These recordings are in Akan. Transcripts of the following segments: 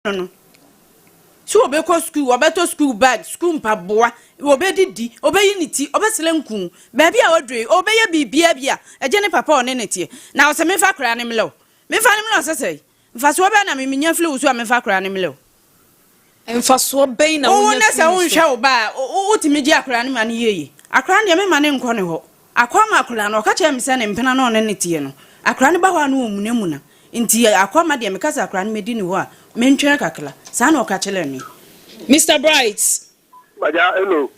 no. So obeko school, obeto school bag, school mpaboa, obedidi, obeyi niti, obesele nku. Baby a odre, obeye bibia bia. Eje ne papa one netie. Na o se me fa kra ne mle. Me fa ne mle o sese. Mfa so be na me nya fle wusu a me fa kra ne mle. Mfa so be na wo na se wo hwe wo ba, wo timi gi akra ne ma ne yeye. Akra ne me ma ne nko ne ho. Akwa ma akra na o ka che me se ne mpena na one netie no. Akra ne ba ho anu omunamuna. Nti akwa ma de me kasa akra ne medi ne ho a mentwe kakla. Sa na o ka chele ni. Mr. Bright. Maja hello.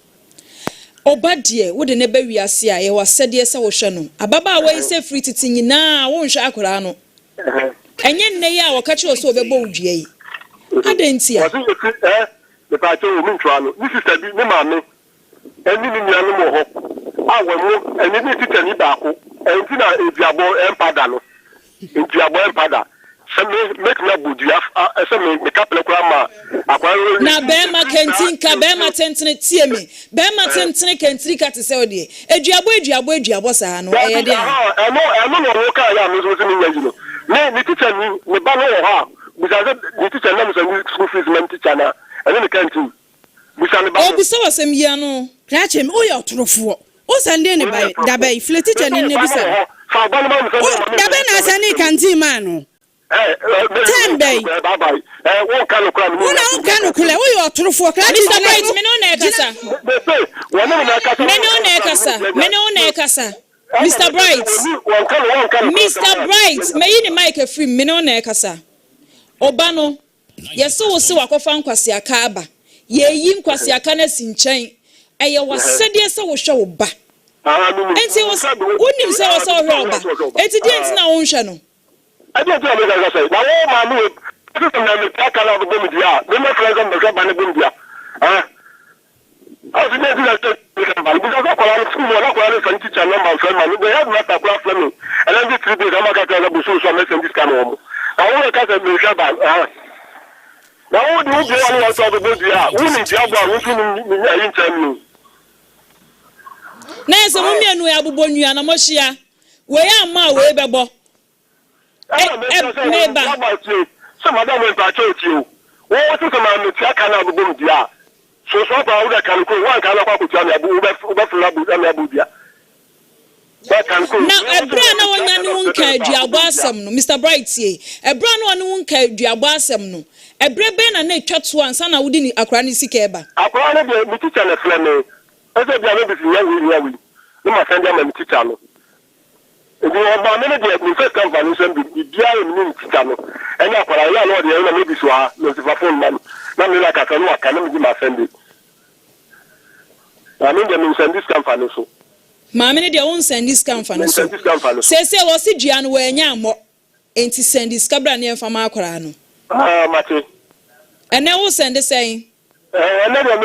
Obadie wo de ne ba wiase a ye wasede se wo hwe no. Ababa wa ise free titi nyina wo nhwe akra no. Enye nne ya wo ka che o so obebo udua yi. Adenti a. The party will mean to this is the Maame. And in the animal hop. I will and you need to tell you back. And in Diabo Empadano. In Diabo Empada. Some make no good. You have some couple of grandma. Na Bema Kentinka, Bema Tentine Tiemi, Bema Tentine Kentrika to sell the Ediabo Sano. I know what I am was in the me teacher me banner ha because the teacher names and school fees men teacher na and then can't we san ba o bi so wasem ya no krachem o ya otorofo o sande ne bai da bai fle teacher ne bi sa fa ba ma da bai na sane kanti ma no tembe bye bye won kan kula no won kan kula o ya otorofo krachem Mr. Bright me no na ekasa me no na ekasa Mr. Bright, Mr. Bright, may you make a free minone kasa. Obano, yes, so was so wakofa nkwasi akaba. Ye yi nkwasi akana sinchen. Eye was said yes, so show ba. And say was unim say was so roba. Eti didn't na unsha no. I don't know what I say. Now all my move, I'm talking about Bumbia. The my friends on the job and Bumbia. I was in the because I call school, I call teacher number friend. They have not a class for me. And then the 3 days I'm going to go so making this kind of I want to catch a mission. Now, do you want to go to the women? You have one Nessa woman, we have Bonu and Moshia. Where am I? Way bebo. Some of them will touch you. What is a man with that kind of Bumbia? So far, I can go one kind of Abuja. Now, a brand no one can do Abasam, Mr. Bright, a brand one won't can do Abasam, no. A breben and a chat one son, I wouldn't a cranny sikeba. I call the teacher and a friend. I said, no, my friend, I'm a teacher. If you have many the first company, the dear teacher, and I know the other maybe so are not the phone man. Not like I can my friend. I mean, they send this company so. Mammy, they won't send this company so. Say, was it Jan where Yamo ain't to send this cabra near from Macorano? Ah, Mate. And I will send the same. I never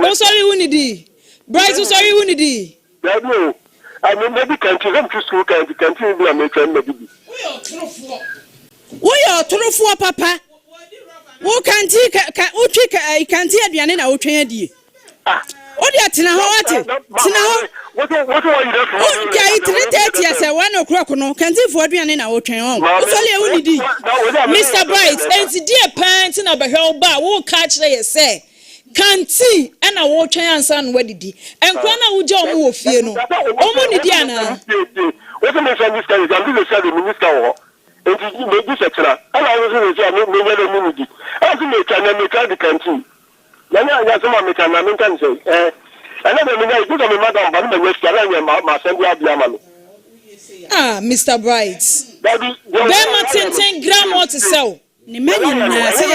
oh, sorry, Unity. Bright, so sorry, Unity. No, I mean, maybe can't you come to school? Can't you and make friend? We are true papa. Who can't take I can't see Adrian or Trinity. Oh, dear, Tina, how what are you doing? Oh, yes, 1 o'clock, no, can't see for Adrian in our train. Mr. Bright, and the dear parents in a hell bar will catch they say. Can't see, and I will try and son where did he? And Grana would join more fear no. Oh, Diana. What am I saying? This guy is going to say the minister. And you make this extra. And I was going to say, no, I was make the country. Then I got some American say, I never mean I put on my madam, but my son, ah, Mr. Bright. Bema 10 gram to sell. The man say,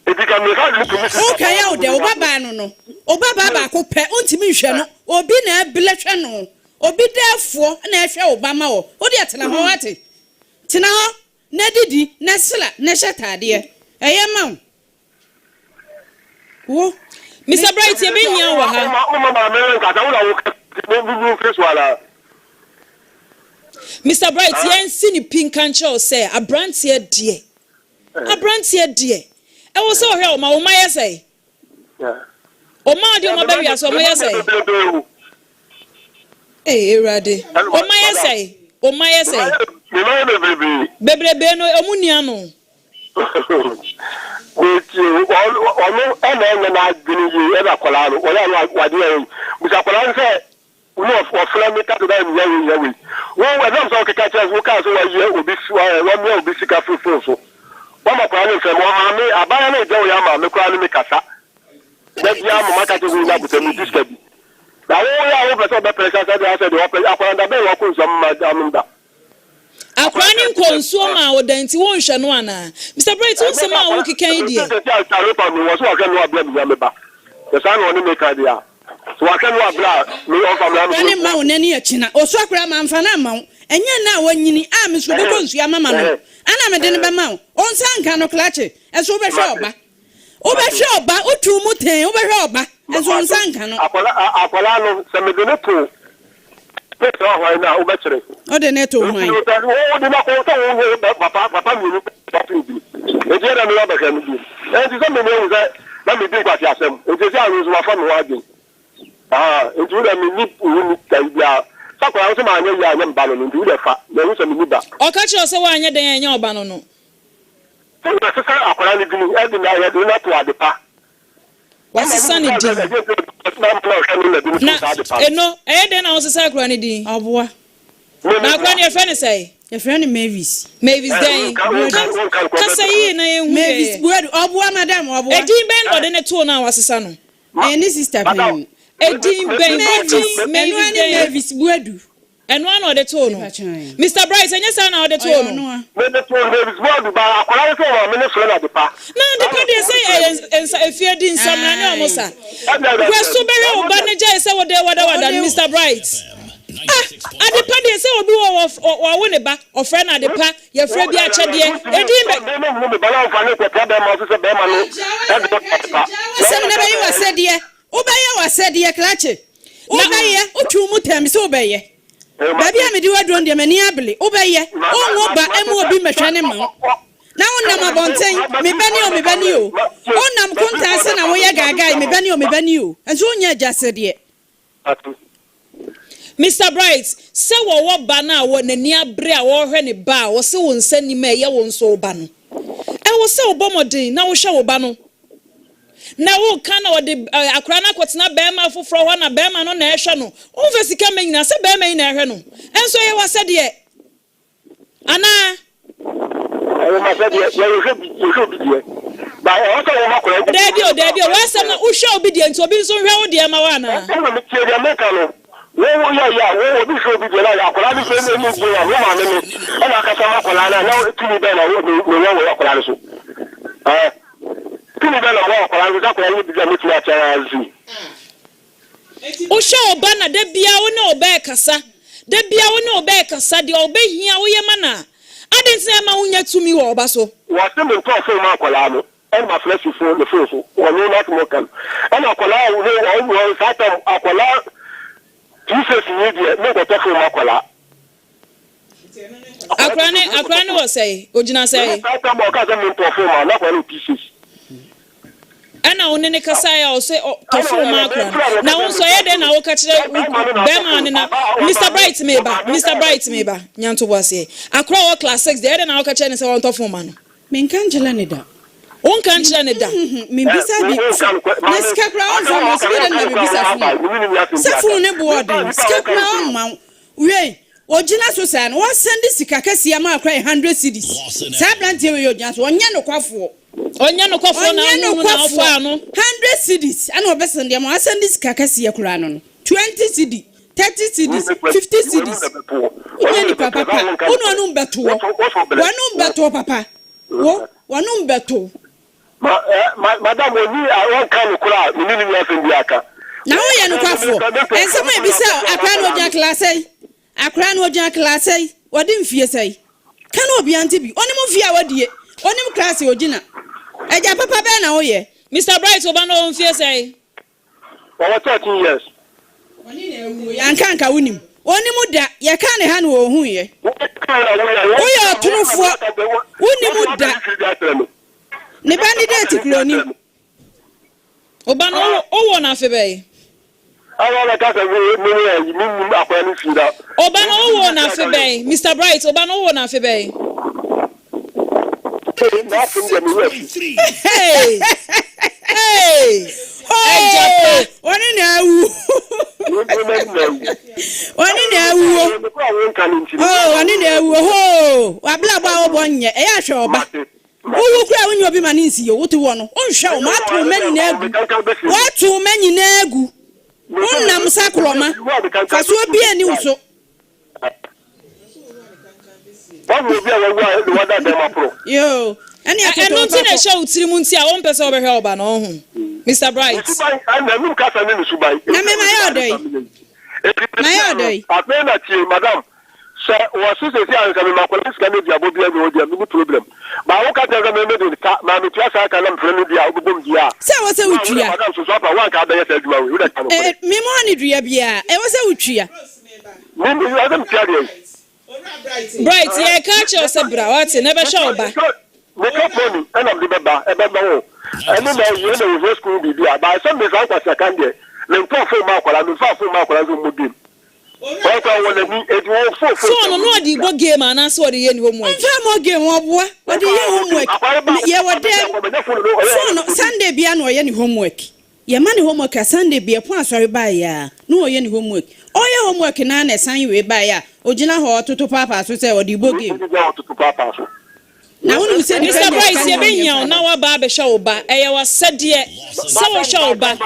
okay, out there, Obaba no. Obaba ko pe ontimi hwe no. Obi na ebelehwe no. Obi therefore na ehwe Obama o. Odi atena ho ate. Tena ho na didi na sila na hye eye ma wo. Mr. Bright ye be hia wa ha. Mr. Bright yen si ni pink and show say abrantie de. Abrantie de. I was so here, my Omaya say. Oma, dear, my baby, as Omaya say. Eh, Raddy. Omaya say. O my say. Bebrebe no omunia no. With you, all and I didn't you ever call out what you are. Which I call say, no, for Flamita to them very. Well, I don't talk to catchers who can't say you will be 1 year will be sick of full. One of my friends, I buy a Joyama, the crown make a sack. That young market will not be discovered. Now, all over the pressure, I said, the bell of some Madame. Akwani konsoma odanti won hwe no ana Mr. Bright won sema a wo kekan die was so aka no abla mi ameba the san won me ka dia so aka no abla me o fa me ani ma won ani akina oso akura ma mfa na ma wo enye na wanyini a me so be konsu ya mama no ana me de ne be ma wo onsa nka no klache eso wo be hwe oba otu mu ten wo be hwe oba eso onsa nka no akola no se me de ne to so why na obechere o de neto hwan o de na ko so papa mi papi e je na me ba ka mi e ti so me me say na me bi kwati asem e ti say aru so wa fa me wa gen e ti na me ni uru ka bia sakwa so ma anya ya anya mba no ndi de fa na ru so me ni ba o ka chi o se wa anya den anya oba no no so na se sa akwara ni bi ni e di na ya do na to adepa wasisa ni di na eno den na wasisa akura ni di oboa na akura ni efe ni say efe ni Mavis den ka say na ye hu Mavis buedu oboa madam oboa edin ben no de ne to na wasisa no ni sister pen edin ben Mavis buedu eno na ode to no Mr. Bright enye sa na ode to no me de to Mavis buedu ba akwara so wa me ne so na depa na depa de say efie din sam na ne omosa kweso bere oba ne jai say wode wada Mr. Bright adepa de say obi wo wo ne ba ofre na adepa ye fre bi achede edin be me bala fa ne ko tada ma so se be ma no se me be yi wasede obaye wasede klache obaye otu mu tem se obaye baby amedi wadron de mani abele obaye onwo ba emu obi mehwane ma na wonam abonten me bani o onam kontanse na wo ye gaga me bani o enso onya ajasede Mr. Bright se wo ba na wo nani abre a wo hwe ne ba wo se wo nsani ma ye wo nso ba no e wo se obomodin na wo hwe wo ba no na wo kana wo de akura na kwotena bema foforo ho na bema no na ehwe no wo vesika manyina se bema yi na ehwe no enso ye wasede ana ayo ma se de ye hwe bi ba o so wo makora Debi o wasam na wo hwe obedient obi nso hwe wo de ma wa na na me tie de meka no wo ya bi so bi de la akora bi so me go wo ma me na ka sa makora na tuni be na wo akora so tuni be na wo akora so akora wo bi de me tuni a chara azu o hwe oba na da bia wo na oba kasa da bia wo na oba kasa de oba hia wo ye mana adentina ma wonya tumi wo oba so wa se me to so ma akora no and my flesh for the first one not more can and akola wo satan akola Jesus media no go talk for akola akrane wo say ojina say satan mo ka se me to for ma na ko pieces ana one ne kasa ya o say to for ma akra na won so ye de na wo ka kire be ma ne na Mr. Bright meba nyanto bo say akra wo class 6 de na wo ka kire ne say won to for ma no men kan jela ne da on kan kire ne da me bisa bi na skakra on so mo so de na be bisa fu se fu ne bo odin skakra on ma we ojina so say no send sika kase ya ma akra 100 cedis sa brantie we ojina so onya no kwafo na ofa no 100 cedis ana obesend ya ma send sika kase ya kura no 20 cedis 30 cedis 50 cedis onya ni papa uno anu mbeto wanu mbeto papa wo wanu mbeto madam oni awon kan kura minini ni afen biaka na wo ye no kwafo ensema e bisa akra no ojan class ai wodi mfie sai kan obi anti bi oni mu fie a wadie oni mu class ogina eja papa be na wo ye Mr. Bright oba no mfie sai for 13 years oni na ewu yankanka wonim oni mu da ye kan ne ha no wo hu ye wo ye otunufo woni mu da ne bandidate kloni oba no owo na fe be I like us and akwa fi da. Oba no wo na fe ben, Mr. Bright, oba no wo na fe ben. Hey. Hey. Oh, wani na awu. Wani na awu. Oh, wani na awu. Ho, wabla ba obonye. E ya hwe oba. Owu kura wonyi obi mani nsi yo, wotu wo no. Onhwa o ma to mani na agu. Watu mani na agu. Wonnam sakroma. Faso bi ani uso. Yo, ani eno ti na show tiri mu nti a won pese obehwe oba no ho. Mr. Bright. Na me ka sa ne subai. Na me ma yodoi. Na yodoi. Apena ti madam. So was so say anka me makola sika me dia bobia me odia me problem. Ba wo ka tell me me ka ma me tia sa ka na mfre no dia obobom dia. Se wo se wutria. Madam so so pa wan ka da yesa aduma we da ka no. Me mo ani dua bia. E wo se wutria. Me you adam tia dia. Bright, ye catch your sabra, what never show ba. Me ka phone and am the beba e beba wo. Enu na you know we school bi dia. Ba some me sa kwa second there. Me nko fo ma kwala me fa fo ma kwala zo modim. So no di go game ana so de ye ni homework. Nfa mo game oboa. O de ye homework. Ye wo dem. So no Sunday bia no ye ni homework. Ye ma ni homework Sunday bia pon asori ba ya. No ye ni homework. O ye homework na na san we ba ya. Ogina ho toto papa so say o di go game. Na wonu se ni Mr. Bright ye be nya na wa ba be show ba. Eye wa sede so wo show ba.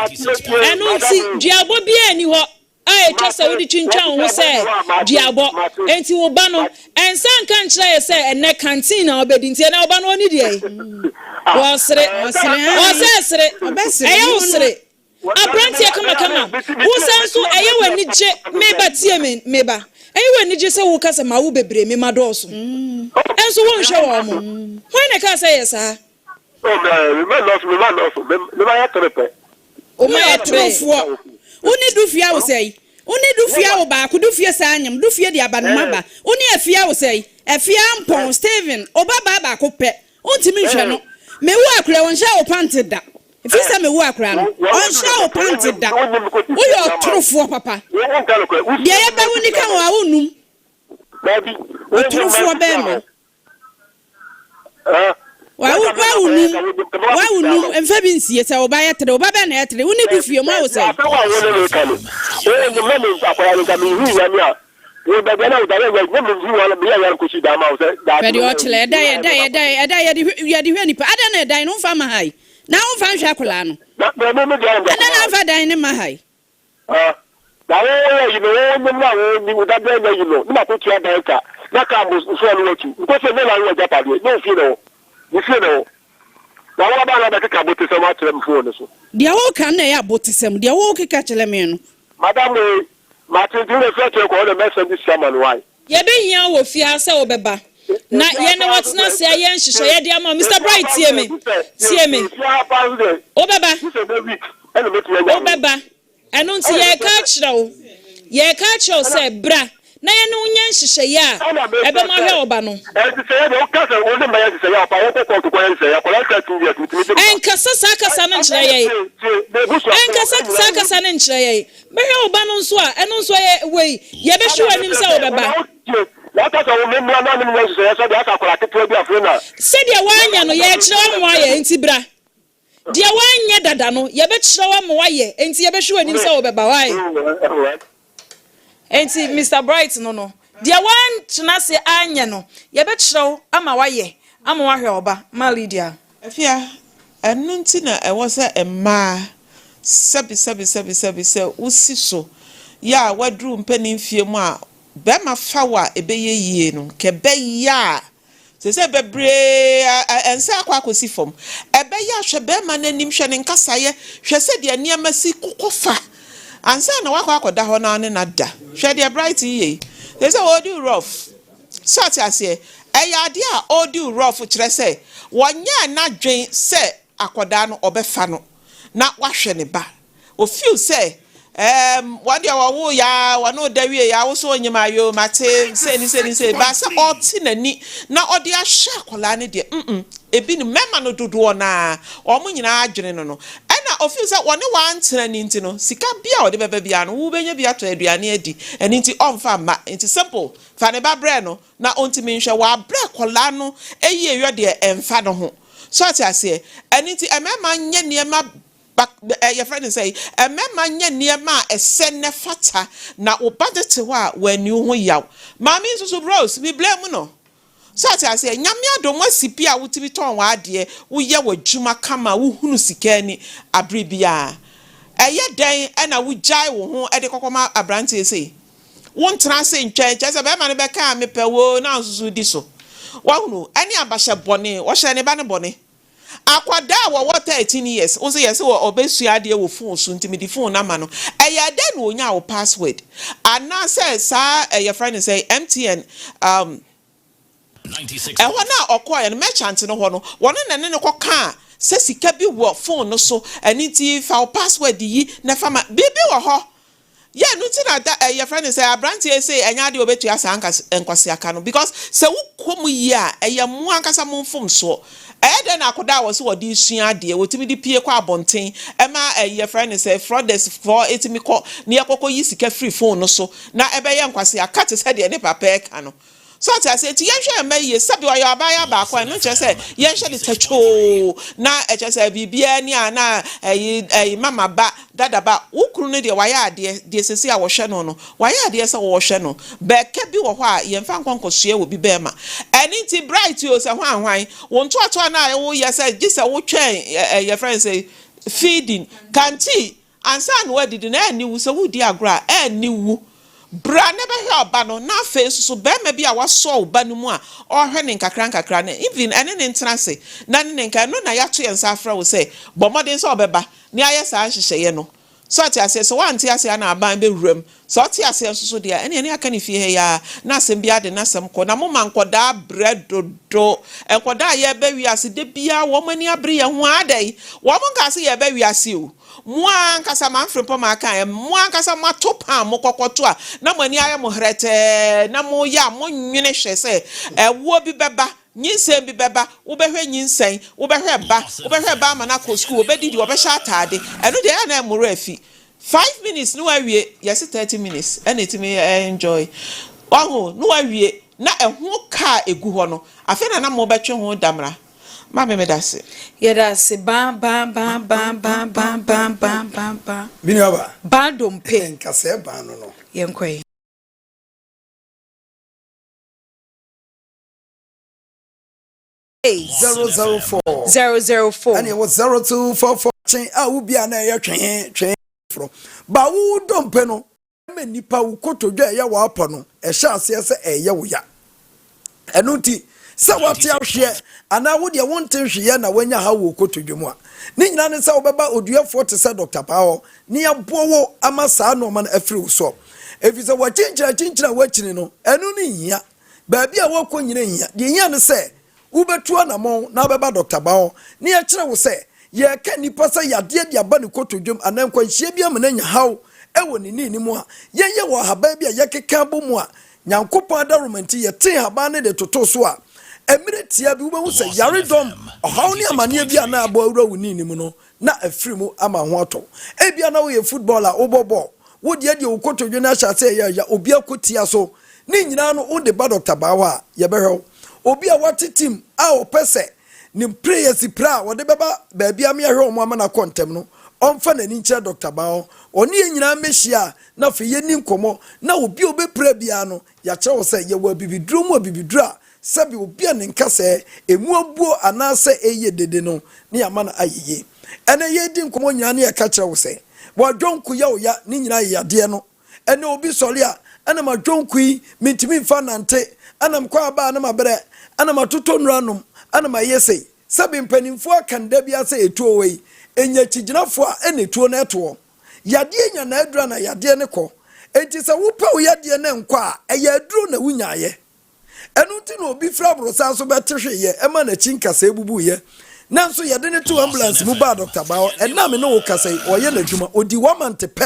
Enu nti diabo bia ni ho. Ai twasa wodi twintwan ho se diabo enti wo ba no ensa nka nkyere ye se ene canteen na obedi nti na oba no oni die wo sere eye wo sere abranti kama wo senso eye wani je meba tie meba eye wani je se wo kasa ma wo bebre me madoso enso wo nhwe wo mo ho ne ka se yesa me ba ya trepe o ma ya trofo Uni du fia wo sei. Uni du fia wo ba ko du fia sa anyam du fia di abanoma ba. Uni afia wo sei. Afia mpon Steven oba ba ko pe. Untimi hwe no. Me wo akura won sha wo pante da. Ifisa me wo akura no. On sha wo pante da. Wo yo trofo papa. Dia ye ba woni kan wa wonum. Baby. Wo trofo be me. Wa unu emfa bi nsie se oba yetere oba be na yetere uni du fie mu awose Ready o chile da di hwani pa ada na dan no mfa ma hai na mfa nhwa kola no ada na mfa dan ne ma hai na wo you know ni da be you know ni ma ko tia dan ka na ka mo so no watu ko se me la wo japa de no fi no you feel no na wa ba na ka botisem atrem phone so dia wo kan na ya botisem dia wo keka chele me no madam ma tin le fe te ko le message this chairman why ye be hia wo fi ase wo beba na ye na watna se ye nhihye ye dia ma Mr. Bright tie me o beba o beba eno nti ye ka chira se bra na ye no nya nhihye ya ebe ma hwe oba no enkasa sakasa na nkyere ye enkasa sakasa na nkyere ye be hwe oba no nso a eno nso ye wei ye be hwe anim se obeba se dia wanya no ye kyerɛ wa ye enti bra dia wanya dada no ye be kyerɛ wa ye enti ye be hwe anim se obeba wa enti Mr. Bright no dia wan tena se anya no ye be kyerɛw ama waye ama wahwe oba ma Lydia afia enu nti na ewo se emma sabi se usi so ya wadru mpani mfie mu a be ma fawa ebeye yie no ke be ya se bebre ense akwa akosi fom ebe ya hwe be ma nanim hwe ne nkasaye hwe se de niam si kokofa ansa na wakwa akoda ho na ne nada hwe de Bright ye they say odi rough sort ase ade a odi rough kire se wonya na dwen se akoda no obefa no na wahwe ne ba o feel say one day wo ya wano dawie ya wo so onyima yo mate se ba se oti nani na odi ahwe akola ne de ebi ni mema no dodo na o mo nyina adwene no ena officer one training no sika bia o de bebe bia no wo benya bia to aduane adi and nti onfa ma nti simple fa ne ba bre no na ontimi nhwe wa bre kola no eyi ewe de emfa no ho so atiase and nti emema nye niema your friend say emema nye niema esene fata na obadete ho a wani ho yaw mami so bros we blame no so atiase nyame adom asipi a wutibi ton wa ade wo ye wadwuma kama wo hunu sika ni abribia eye den na wo jai wo ho e de kokoma abrante sei won tra se ntwa chese be ma ne be ka me pe wo na nsusu di so wa hunu ani abahye bone wo hye ne ba ne bone akwada wo 13 years wo se yes wo obesua ade wo phone so ntimi di phone na ma no eye den wo nya wo password ana say sa your friend say MTN 96 na okoye no merchant no ho no wono ne koka se sika bi wo phone no so ani ti fa password yi na fama bibi wo ho yeah nuti na da your friend say abrantie say enya de obetu asa enkwase aka no because se wo komu yi a eye mu ankasa mu mfom so den akoda wo so wo di sua de wotimi di pie kwa abonten ema your friend say frauders for etimi ko ne yakoko yi sika free phone no so na ebe ye nkwase aka te se de ne papa e ka no so I say ti yenhwe emaye sabi wa ya ba ya ba kwa no che say yenhwe de tacho na che say bibia ni ana mama ba dada ba ukuru ne de wa ya de sesi a wo hwe no no wa ya de se wo hwe no be ka bi wo ho a yemfa nkonkosue wo bi be ma eni ti bright o se hwan won to ato na wo ye say gise wo twen your friend say feeding kanti ansa no wadidi na ani wu se wo di agora ani wu bra never hear oba no na face so be ma bi a waso oba no mu a ohwe ne nkakra na even ene ne ntrase na ne nka no na ya to yensa afra wo say bomodin so obeba ni aye sa hyehyeye no so ati ase so wanti ase na aban be wuram so ati ase so de ene aka ne fie he ya na asem bia de na asem ko na mo mankoda bredodo enkoda ye be wi ase de bia wo mani abre ye ho adai wo mo nka se ye be wi ase o Mwa nkasa Maame Frimpomaa kan mwa nkasa matopa mo kokoto a na mani aye mo hrete na mo ya mo nwene hwe se ewo bi beba nyinsen bi beba wo behwe nyinsen wo behwe ba ma na ko school obedidi wo behwe atade eno de na emoro afi 5 minutes no awie yes 30 minutes and it me enjoy waho no awie na eho ka egu ho no afi na mo betwe ho damra Maame me dase. Yedase ba. Bini aba. Ba dompe. Nkase ba no no. Yenkwe. Hey 004. And it was 0244 chen a wo bia na ye twen fro. Ba wo dompe no. Me nipa wo kotodwa ye wa apa no. E hye ase se eye wo ya. Eno nti se wate ahwe ana wo de wonte hwe na wanya ha wo kotodwom a ni nyina ne se obeba oduafo te se Dr. Pao ni abowo amasa no man afiri so efise wa chinchira wachini no enu ni hia ba bia wo nyina hia de hia ne se wo betu anamon na obeba Dr. Pao ni ya kire wo se ye ka nipa se yade de aba ne kotodwom anan kwa hie bia me nya haw ewo ni mu a ye wo haba bia ye keka bomu a nyankopon adaromanti ye tin haba ne de toto so a emretia bi wo se yaredom ohaw ni amane bia na abo awura woni ni mu no na afrimu ama ho ato e bia na wo ye footballer obobo wo de de okotodwe na hya se ya obi akotia so ni nyina no wo de ba Dr. Bawa ye behwe obi a wate team a opese ni players pra wo de beba ba bia me hwe omo ama na kontem no onfa na ni nche Dr. Bawa oni nyina mehia na fe ye ni nkomo na obi obepra bia no ya che wo se ye wa bibidru mu bibidru sabi obia ne nkase emu abuo anase eye dede no ne amana ayeye ene ye di nkomo nyina ne ka kire wo se wa dwonku ya oya ne nyina yade no ene obi sori a ene ma dwonku yi mintimi mfa nante ana mkwa aba na mabere ana matoto nuranom ana ma yese sabi mpanimfo akanda bia se etuo wei enya chiginafo a ene tuo na eto yade nya na adura na yade ne ko enti se wo pa wo yade ne nkwa a eya aduro na wunyaye enu ti no obi fra brosa so betehwe ye ema na chinkasa ebubu ye nanso ye de ne to ambulance mu ba Dr. Bawo ena me no wo kasa oye na dwuma odi wamante pe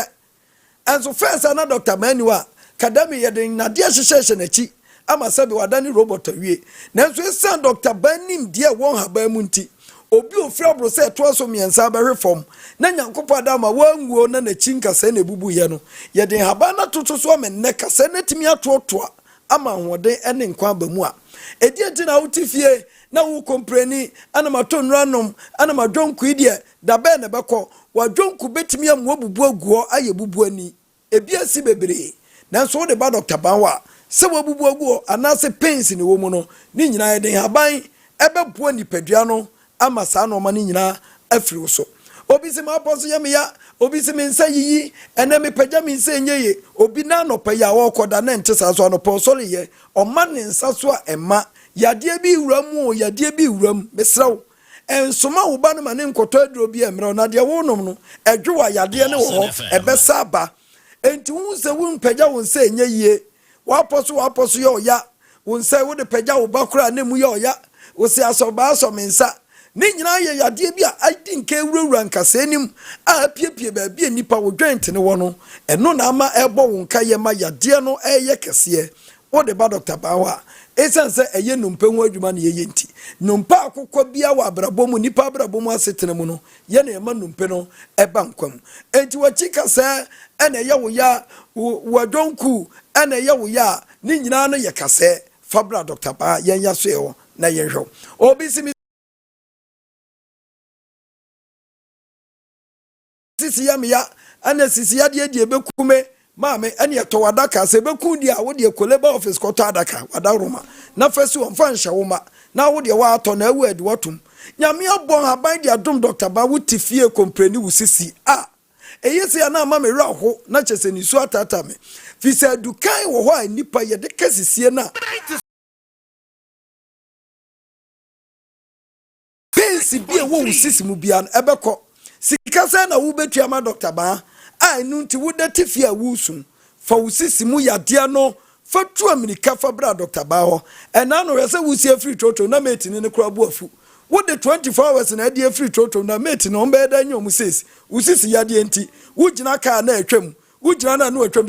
enso first na Dr. Manuwa kadami ye de na de hyehye na chi ama sabe wadani robot awie nanso esan Dr. Banim de won haba mu nti obi ofra bro say to so miensa behwe fom na nyankopɔ adama wanguo na na chinka se na bubu ye no ye den haba na toto so amenne kasa na timi atotoa ama hoden ene nkwa bamu a edi enti na wutifie na wo kompreni ana matonranom ana madwonku ide da be na beko wadwonku betimi am wo bubu aguo aye bubu ani ebi asi bebre nanso wo de ba Dr. Banwa se wo bubu aguo anase pains ni wo mu no ni nyina ye den haban ebepo nipadua no ama saa no mani nyina afiri so obi se ma poso yam ya obi se me nsa yiyi ene me pagya me nsa enyeye obi na no pa ya wo koda na nte sa so no ponsole ye o ma ne nsa so a ema yade bi wuramu yade bi wuram besrew ensoma wo ba no ma ne nkoto aduro bi emre na de wo nom no edwo yade ne wo ho ebesa aba enti hu se wo pagya wo nsa enyeye wa poso yo ya wo nsa wo de pagya wo bakura na mu yo ya wo se asoba aso me nsa ni nyina ye yade bi a adi nke wurawura nkasa enim a piepie ba bi nipa wo dwent ne wo no eno na ama ebo wo nka ye ma yade no eye kese wo de ba Dr. Banwa esense eye numpe ho adwuma na ye nti numpa akokɔ bia wa abrabom nipa abrabom asetena mu no ye na ema numpe no eba nkwam enti wachi kasa ena ye wo ya wadonku ena ye wo ya ni nyina no ye kasa fabra Dr. Banwa ye ya so e na ye hwo obi si sisi ya miya ana sisi ya die bekume maame ene yeto wadaka se beku di a wo de koleba office ko to adaka wadaroma na fasi won fa nhye woma na wo de wa ato na awu adi watum nyame abon haban de adom Dr. Ba wutifie kompreni wusisi a eyesi ya na mama wra ho na chese ni su atata me fi se dukan wo ho a nipa ye de kasisie na pensi bi e wo wusisi mu bia ebekọ sika se na wo betua ma Dr. Ba a nunti wo de tifia wusun fa wusisi mu yade no fa tu amerika fa bra Dr. Ba ho ena no rese wusi free toto na mate ni ne kura bu afu wo de 24 hours na de free toto na mate no mbe da nyom says wusisi yade enti wo gina ka na atwam wo gina na no atwam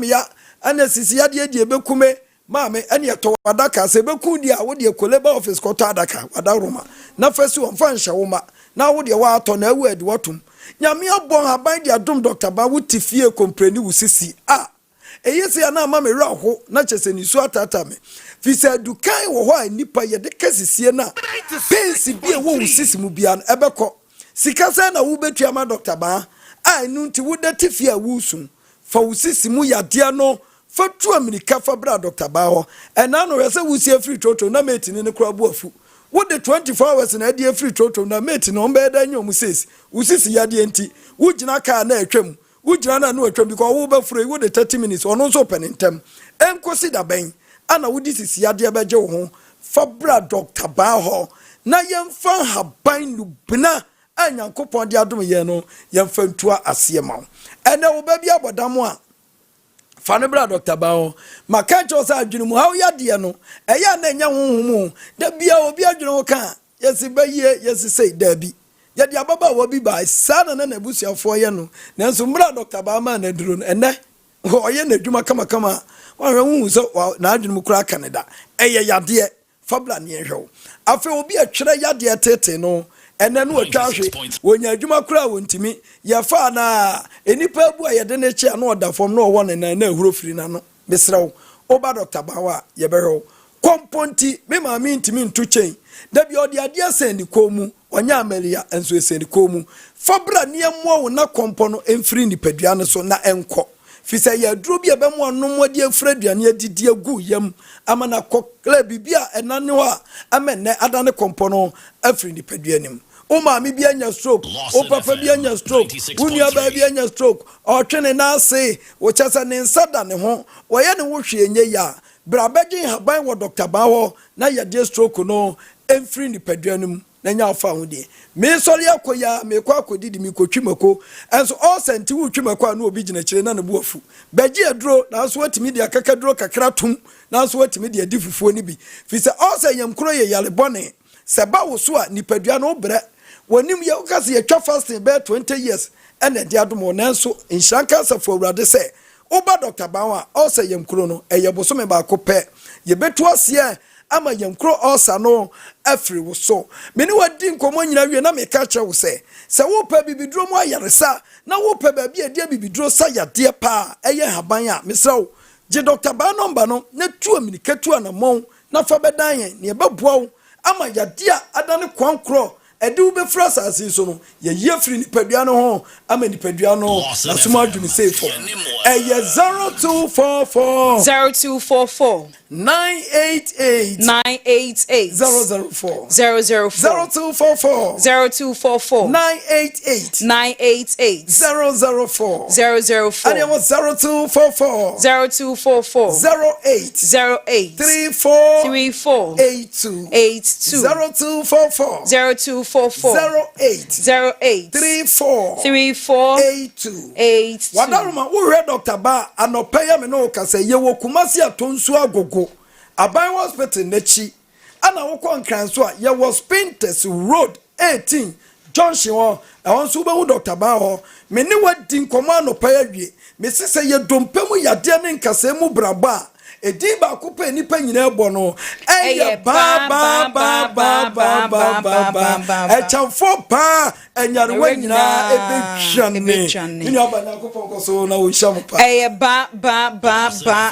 bi ya ana sisi yade de bekume maame ene yeto wadaka se beku di a wo de koleba office ko to adaka wadaroma na fasi won fa nhye woma na wo de wa ato na awu adi watum nyame abon haban de adom Dr. Ba wutifie kompreni wusisi a eyesi ya na mama wra ho na chese ni su atata me fi se dukan wo ho a nipa ye de kasisie na pensi bi e wo wusisi mu bia ebekọ sika se na wo betua ma Dr. Ba a nunti wo de tifie awusun fa wusisi mu yade no fa tu amerika fa bra Dr. Ba ho ena no rese wusi free toto na mate ni ne kura bu afu wo de 24 hours na de free toto na mate no mbe da nyom says usisi yade enti wo gina ka na atwam wo gina na no atwam because wo ba free wo de 30 minutes ono so penentem enkosi da ben ana wo disisi yade beje wo ho fa bra Dr. Ba ho na yemfa haban lubna anyankopon de adom ye no yemfa ntua asema ene wo ba bia bodam a fane bra Dr. Ba ho maka chosa adwunu mu hawo yade no eya na nya honhom da bia obi adwunu ka yesi baye yesi sei da bi yade ababa wo bi ba sana na busuafo ye no nanso bra Dr. Ba ma na duro ene oye na adwuma kama wa hwe so na adwunu mu kura Canada eye yade fabla ne hwe afa obi atwere yade tete no ene no atwahwe wonya adwuma kura wontimi ye fa na enipa bu ayede ne chia na oda fom na owo ne na ehuro firi na no besrew oba Dr. Banwa ye behwe komponti me ma mi ntimi nto chen da bi odi ade asen ni komu onya amelia enso esen ni komu fabra ne emo wo na kompo no emfiri ni padua ne so na enko fi se ya duro bi ebe mo no mo de afra aduane adidi agu yam ama na kokla bibia enane ho a amenne adane kompo no afiri ni padua nim o ma mi bi anya stroke o papa bi anya stroke unia ba bi anya stroke o twene na ase wo chasa ne nsada ne ho wo ye ne wo hwe enye ya brabegin haban wo Dr. Ba ho na ye de stroke no emfiri ni padua nim na nya afa ho de me sori akoya me kwa akodidi mi kotwimako enso all senti wo twimako na obi gina kire na ne bo afu beji aduro na so watimi de akaka duro kakra tum na so watimi de adifufuo ni bi fi se all say yam kro ye yale bone se ba wo so a nipadua no bre wonim ye ukase ye twa fasting be 20 years ene de adomo nanso inshanka safo awurade se oba Dr. Banwa all say yam kro no eye bosome ba ko pe ye betu ase ama yankro osa no afiri wo so me ne wadi nkomo nyina wie na me ka che wo se wo pa bibiduro mo ayaresa na wo pa ba bia dia bibiduro sa yade pa eye haban a mesrawo je Dr. Ba number no na tu aminikatu anamon na fa bedan yen ne beboa wo ama yade a adane kwankro edi wo be frasa asin so no ye yefri nipadua no ho ama nipadua no asoma adwumi sefo eye 0244 0244 988 988 004 004 0244 0244 988 988 004 004 and it was 0244 0244 08 08 34 34 82 82 0244 0244 08 08 34 34 82 82 Wadaruma wo re Dr. Ba anopeya me no ka say ye wo kumasi atonsu agogo Abai hospital nechi ana wo kon kranso a ye was Painters Road 18 Junction ho e won so be wo Dr. Ba ho me ne wadi nkomo anopeya wie me sese ye dompemu yade ne nkasa mu braba edi ba ko pe nipa nyina ebo no eye ba e chamfo pa enyare wa nyina ebetwane ni aba na ko pon so na wo hyam pa eye ba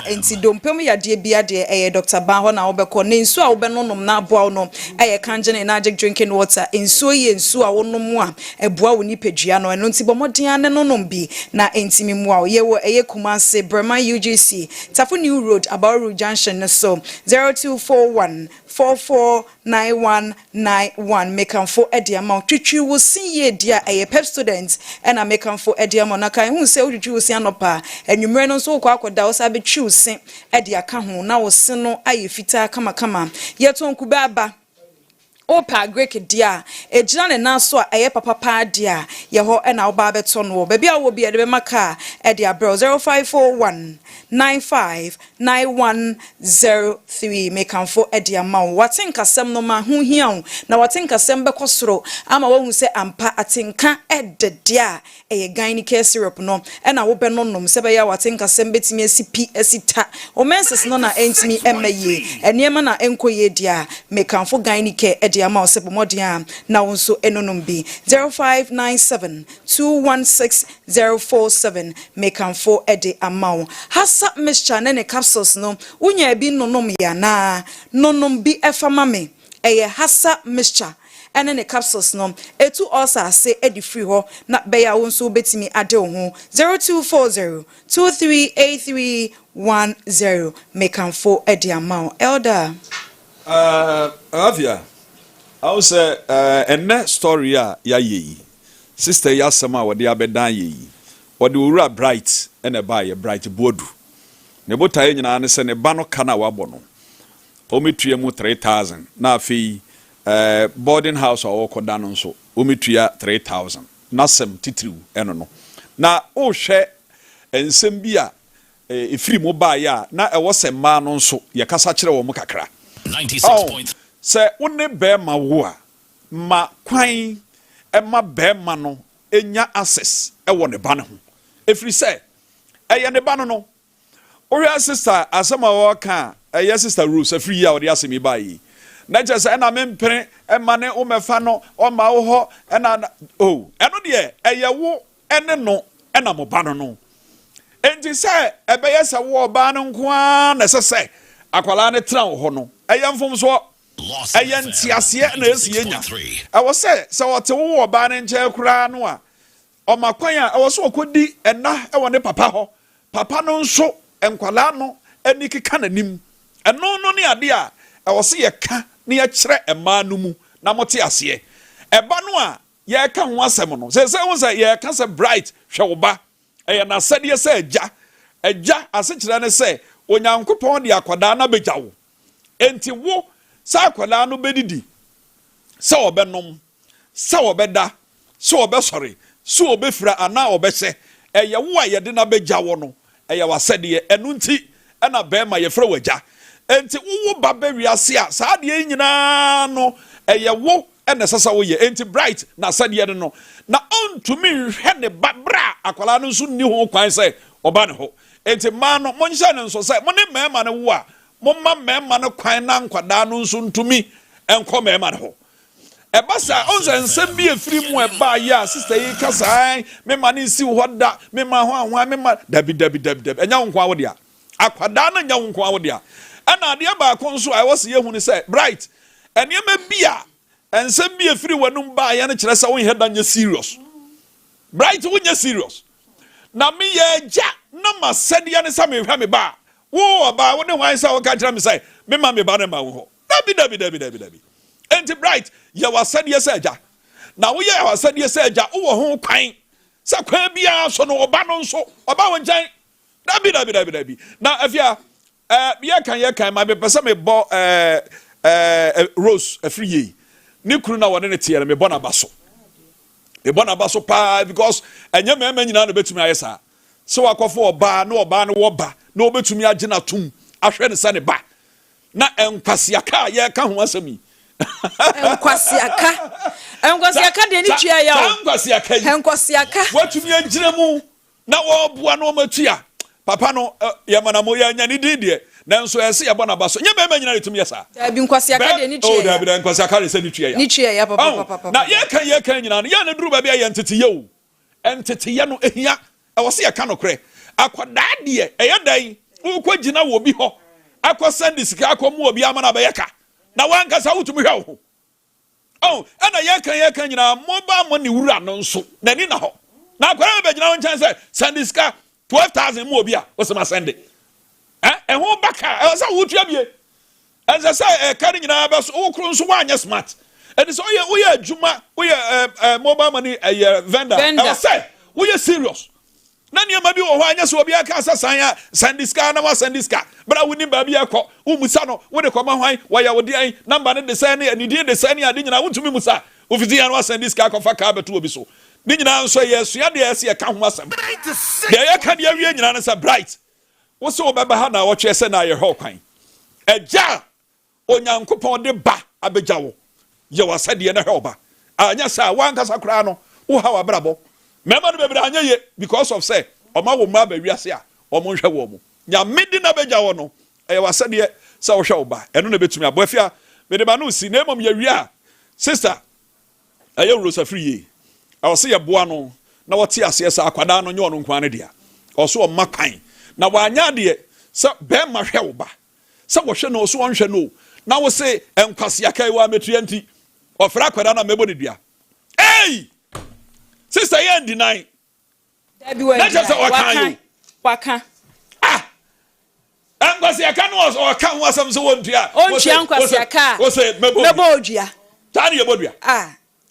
enti dompem yade bia de eye Dr. Ba ho na wo be ko ne nsu a wo be nonom na aboa no eye kanjene na drinking water nsu ye nsu a wo nom a eboa wo nipadua no eno nti bomodin ane nonom bi na enti mi mu a ye wo eye Kumase Brema UGC Tafu New Road Abaru Junction so 0241 449191 mekanfo ediama twitwi wo sinye dia eye pep students ena mekanfo ediama na kan hu se twitwi wo sin anopa enwumre no so kwa akoda wo sa betwi wo sin edia ka ho na wo sin no aye fita kama yetonku ba aba Opa Greek dia ejina ne naso a eye papa pa dia ye ho na oba beto no ba bia wo bia de be maka e dia bro 0541 959103 mekanfo e dia ma watenka sem no ma hu hia na watenka sem be kosoro ama wo hu se ampa atenka e de dia eye gan ni care syrup no e na wo be no nom se be ya watenka sem betimi asipi asita o menses no na entimi emaye eniema na enkoye dia mekanfo gan ni care dia ma osebo modia na wonso enonom bi 0597 216 047 mekanfo ede amaw hasa mixture ne capsules no unya bi nonom ya na nonom bi efama me eye hasa mixture ene ne capsules no etu osa ase edi free ho na beya wonso betimi ade ho 0240 238310 mekanfo ede amaw elder Avia I was a story ya ye sister yasama wadi abedan ye wadi ura bright and a buy bright bodu ne botaye nyina ne se ne ba no kana wabo no ometua mu 3000 na afi boarding house or koda no so ometua 3000 na sem titiriu eno no na o hwe ensem bia efiri mo ba ya na e wo sema no so ye kasa kire wo mo kakra 96. Se une bema wo a ma kwan ma bema no enya access e wo ne ba ne ho efiri se eye ne ba no oya sister asema wo ka eye sister rules efiri ya odi asemi ba yi na je se na mempere e ma ne o mefa no o ma wo ho e na eno de eye wo ene no e na mo ba no enti se ebe ye se wo ba no nko a na se akwala ne tra wo ho no eye mfom so ayen tiasie na esienya I was say what wo ba ne nche kura no a o makwan a wo so okodi ena e wone papa ho papa no nso enkwala no ani keka nanim eno no ne ade a e wo se ye ka ne ye kire ema no mu na mote ase eba no a ye ka ho asem no se wo say ye ka se bright hwe wo ba e na sade se agya ase kire ne se onyankopon de akwada na begya wo enti wo sa akwala no bedidi sa obenom sa obeda sa obesori sa obefira ana obehye eye wo a yede na begya wo no eye wasede enu nti na bema ye fra wagya enti wo ba bewiase a sa de nyina no eye wo ene sasa wo ye enti bright na sade no na ontumi hwe ne babra akwala no so ni ho kwan se oba ne ho enti ma no monhye ne nso se mo ne mema ne wo a momma mema no kwan na nkwada no nso ntumi enko mema no ho ebasa onza nsem bi efiri mu eba ya sister yi kasa mema ne nsi ho da mema ho anwa mema dabi enya wo nkwa wo dia akwada no nya wo nkwa wo dia ana ade ba ko nso I was ye hu ni say bright enema bia ensem bi efiri wanum ba ya ne kire sa wo heda nya serious bright wo nya serious na me ye ja na ma sede ya ne sa me hwa me ba wo ba wo ne hwan sa wo ka kire me say mema me ba ne ma wo ho dabi enti bright ye wasade ye sa ja na wo ye wasade ye sa ja wo ho kwan sa kwan bia so no oba no nso oba wo njan dabi na afia ye kan ma be pese me bo Rose afri ye ni kuru na wone ne tie me bo na baso pa because enye me nyina na betumi ayesa so wakofo oba no wo ba na obetumi agina tum ahwe ne sa ne ba na enkwasiaka ye ka ho asami enkwasiaka de ni tua ya enkwasiaka watumi agina mu na wo boa no matua papa no ye manamo ya nya ni didie nanso ese ye bona baso nye be nyina letumi yesa abi nkwasiaka de ni tua ya dabi nkwasiaka de se ni tua ya papa na ye kan nyina no ya na duru ba bia ye ntete ye o entete ye no ehia e wo se ye ka no kre akwada de eye dan ukwa gina wo bi ho akosandi sika akomu obi amana ba yeka na wankasa wutumi hwa ho ana ye kan nyina moba mo ni wura no nso na ni na ho na akwara be gina won chan say sandi sika 12,000 mu obi a wo se ma sende ho baka e sa wutua bie enza say kan nyina ba so wo kro nso wanya smart and so oye adwuma oye mobile money vendor e say oye serious na niam bi wo ho anya so obi aka asasanya sandiska na wa sandiska bra woni ba bi akọ umusa no wo de koma hwan wa ya wodi an number ne de say ne ni de say ne ade nyina wontumi musa ofiti ya na wa sandiska akọfa ka beto obi so ni nyina nso yesu ya de ese ka ho asem de ya ka de awie nyina na sa bright wo so obeba ha na wo twe se na ye ho kwan eja onyankopon de ba abeja wo ye wasade na hwe anya sa wankasa kra no wo ha wa brabo mema no bebre anya ye because of say oma wo ma ba wiase a omo hwe wo mo nya medi na beja wo no e wasade sa wo hwe wo ba eno na betumi abofia mede ba no si na emom ye wi a sister aye Rosa free ye awose ye boa no na wote ase sa akwada no nye ono nkwan ne dia oso o makan na wanya de sa be ma hwe wo ba sa wo hwe no so won hwe no na wo se enkwase akai wa metua nti ofra akwada na mebo ne dia hey sister ye deny Debbie we waka enkwase aka no o ka ho asam so wontua ontua enkwase aka wo se mebo odua tani ye bodua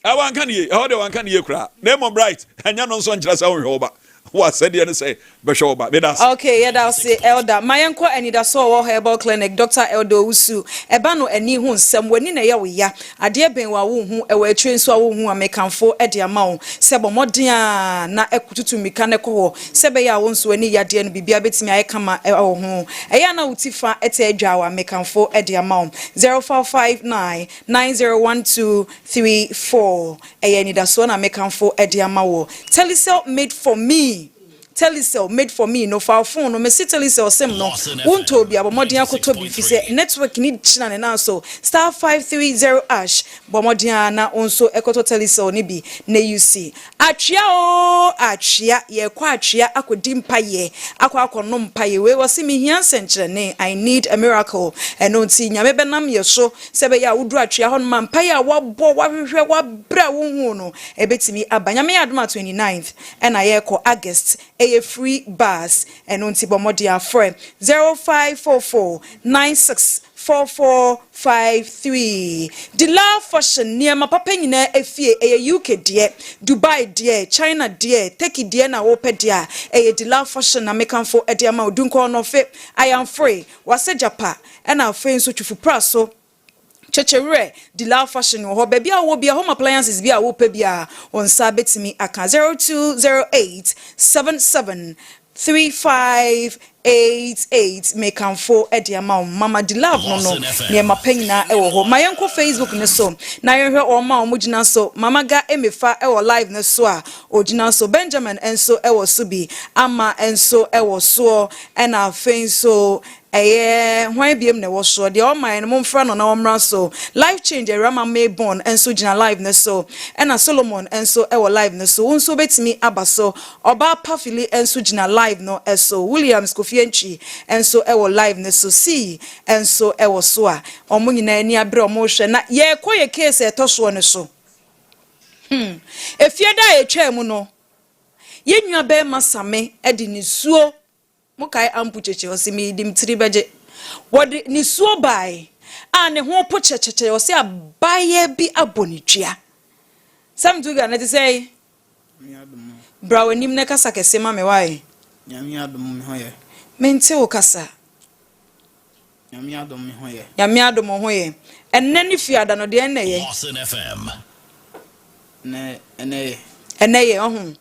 awan kan ye how de wan kan ye kra na mo bright anya no so nkyira sa wo hwe oba wa said ye say be hwe oba be das okay yeah that say elder mayenko anida so wo herbal clinic Dr. Elder Usu eba no ani hu nsem wani na ye wo ya ade ben wa wo hu e wa atwe nso wo hu amekanfo e de ama wo se bo modin a na ekututu mika ne ko ho se be ya wo nso ani ya de no bibia betimi aye kama e wo hu e ya na utifa ete adwa wa amekanfo e de ama wo 0459 901234 e ya ni da so na amekanfo e de ama wo telecel made for me telecel made for me no for phone no me see telecel sem no wonto bi abomodin akoto bi fi se network ni china ne na so *530# bomodin na onso ekoto telecel ni bi na you see atwea ye kwa atwea akodi mpaye akono mpaye we wose me hia senkyerene I need a miracle eno nti nyame benam ye so se be ya wudu atwea hon ma mpaye a wabo wahwehwe wabra wo hu no ebetimi abanyame adoma 29th and ayeko August a free bus and on Tibomodia friend 0544964453. The love fashion near my papa nyina efie a UK dear, Dubai dear, China dear, Turkey dear na ope dear, a the love fashion na mekan for a dear ma dunko no fit. I am free. Was a japa and our friends which you praso. Chechere the love fashion ho baby a wo bia home appliances bia wo pa bia on sabet me aka 0208773588 make am for edia mama the love no near my penina e wo ho my uncle Facebook ne so na ye hwe o ma o mugina so mama ga emefa e wo live ne so a ogina so Benjamin enso e wo so bi ama enso e wo so e na fen so Why be ne was so the all my mom friend on our so life change Rama May born and so jina live ne so and a Solomon and so our live ne so unso bet me abaso oba pafili and so jina live no so Williams Kofianchi and so our live ne so see and so our so a omo nyina ani abre omo hwe na ye koye case etoso ne so efieda etwa mu no ye nwa be masame edi ni suo mukai ampucheche osimi dim tribeje wodi ni suo bai ane ho pochecheche osi abaye bi abonitwia samtuga na ti say brawo nim ne kasa kese ma me wai nyame adom me hoye mente wo kasa nyame adom me hoye nyame adom hoye enne ni fiada no de enne ye Lawson FM enne ye ohun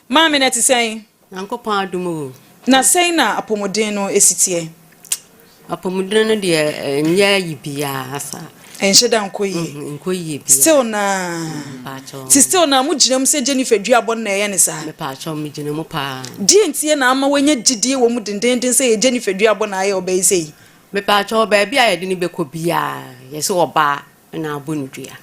maame na ti say Yankopon adom na say na apomodin no esitie apomodin no de nya yibia asa enheda nkoyi still na mujinam se Jennifer duabon na ye ne sa me pa cho me jinam pa di entie na ama wanya gidie wo mu dendenden se Jennifer duabon na ye obai sei me pa cho ba bia ye de ni beko bia ye se oba na abonudua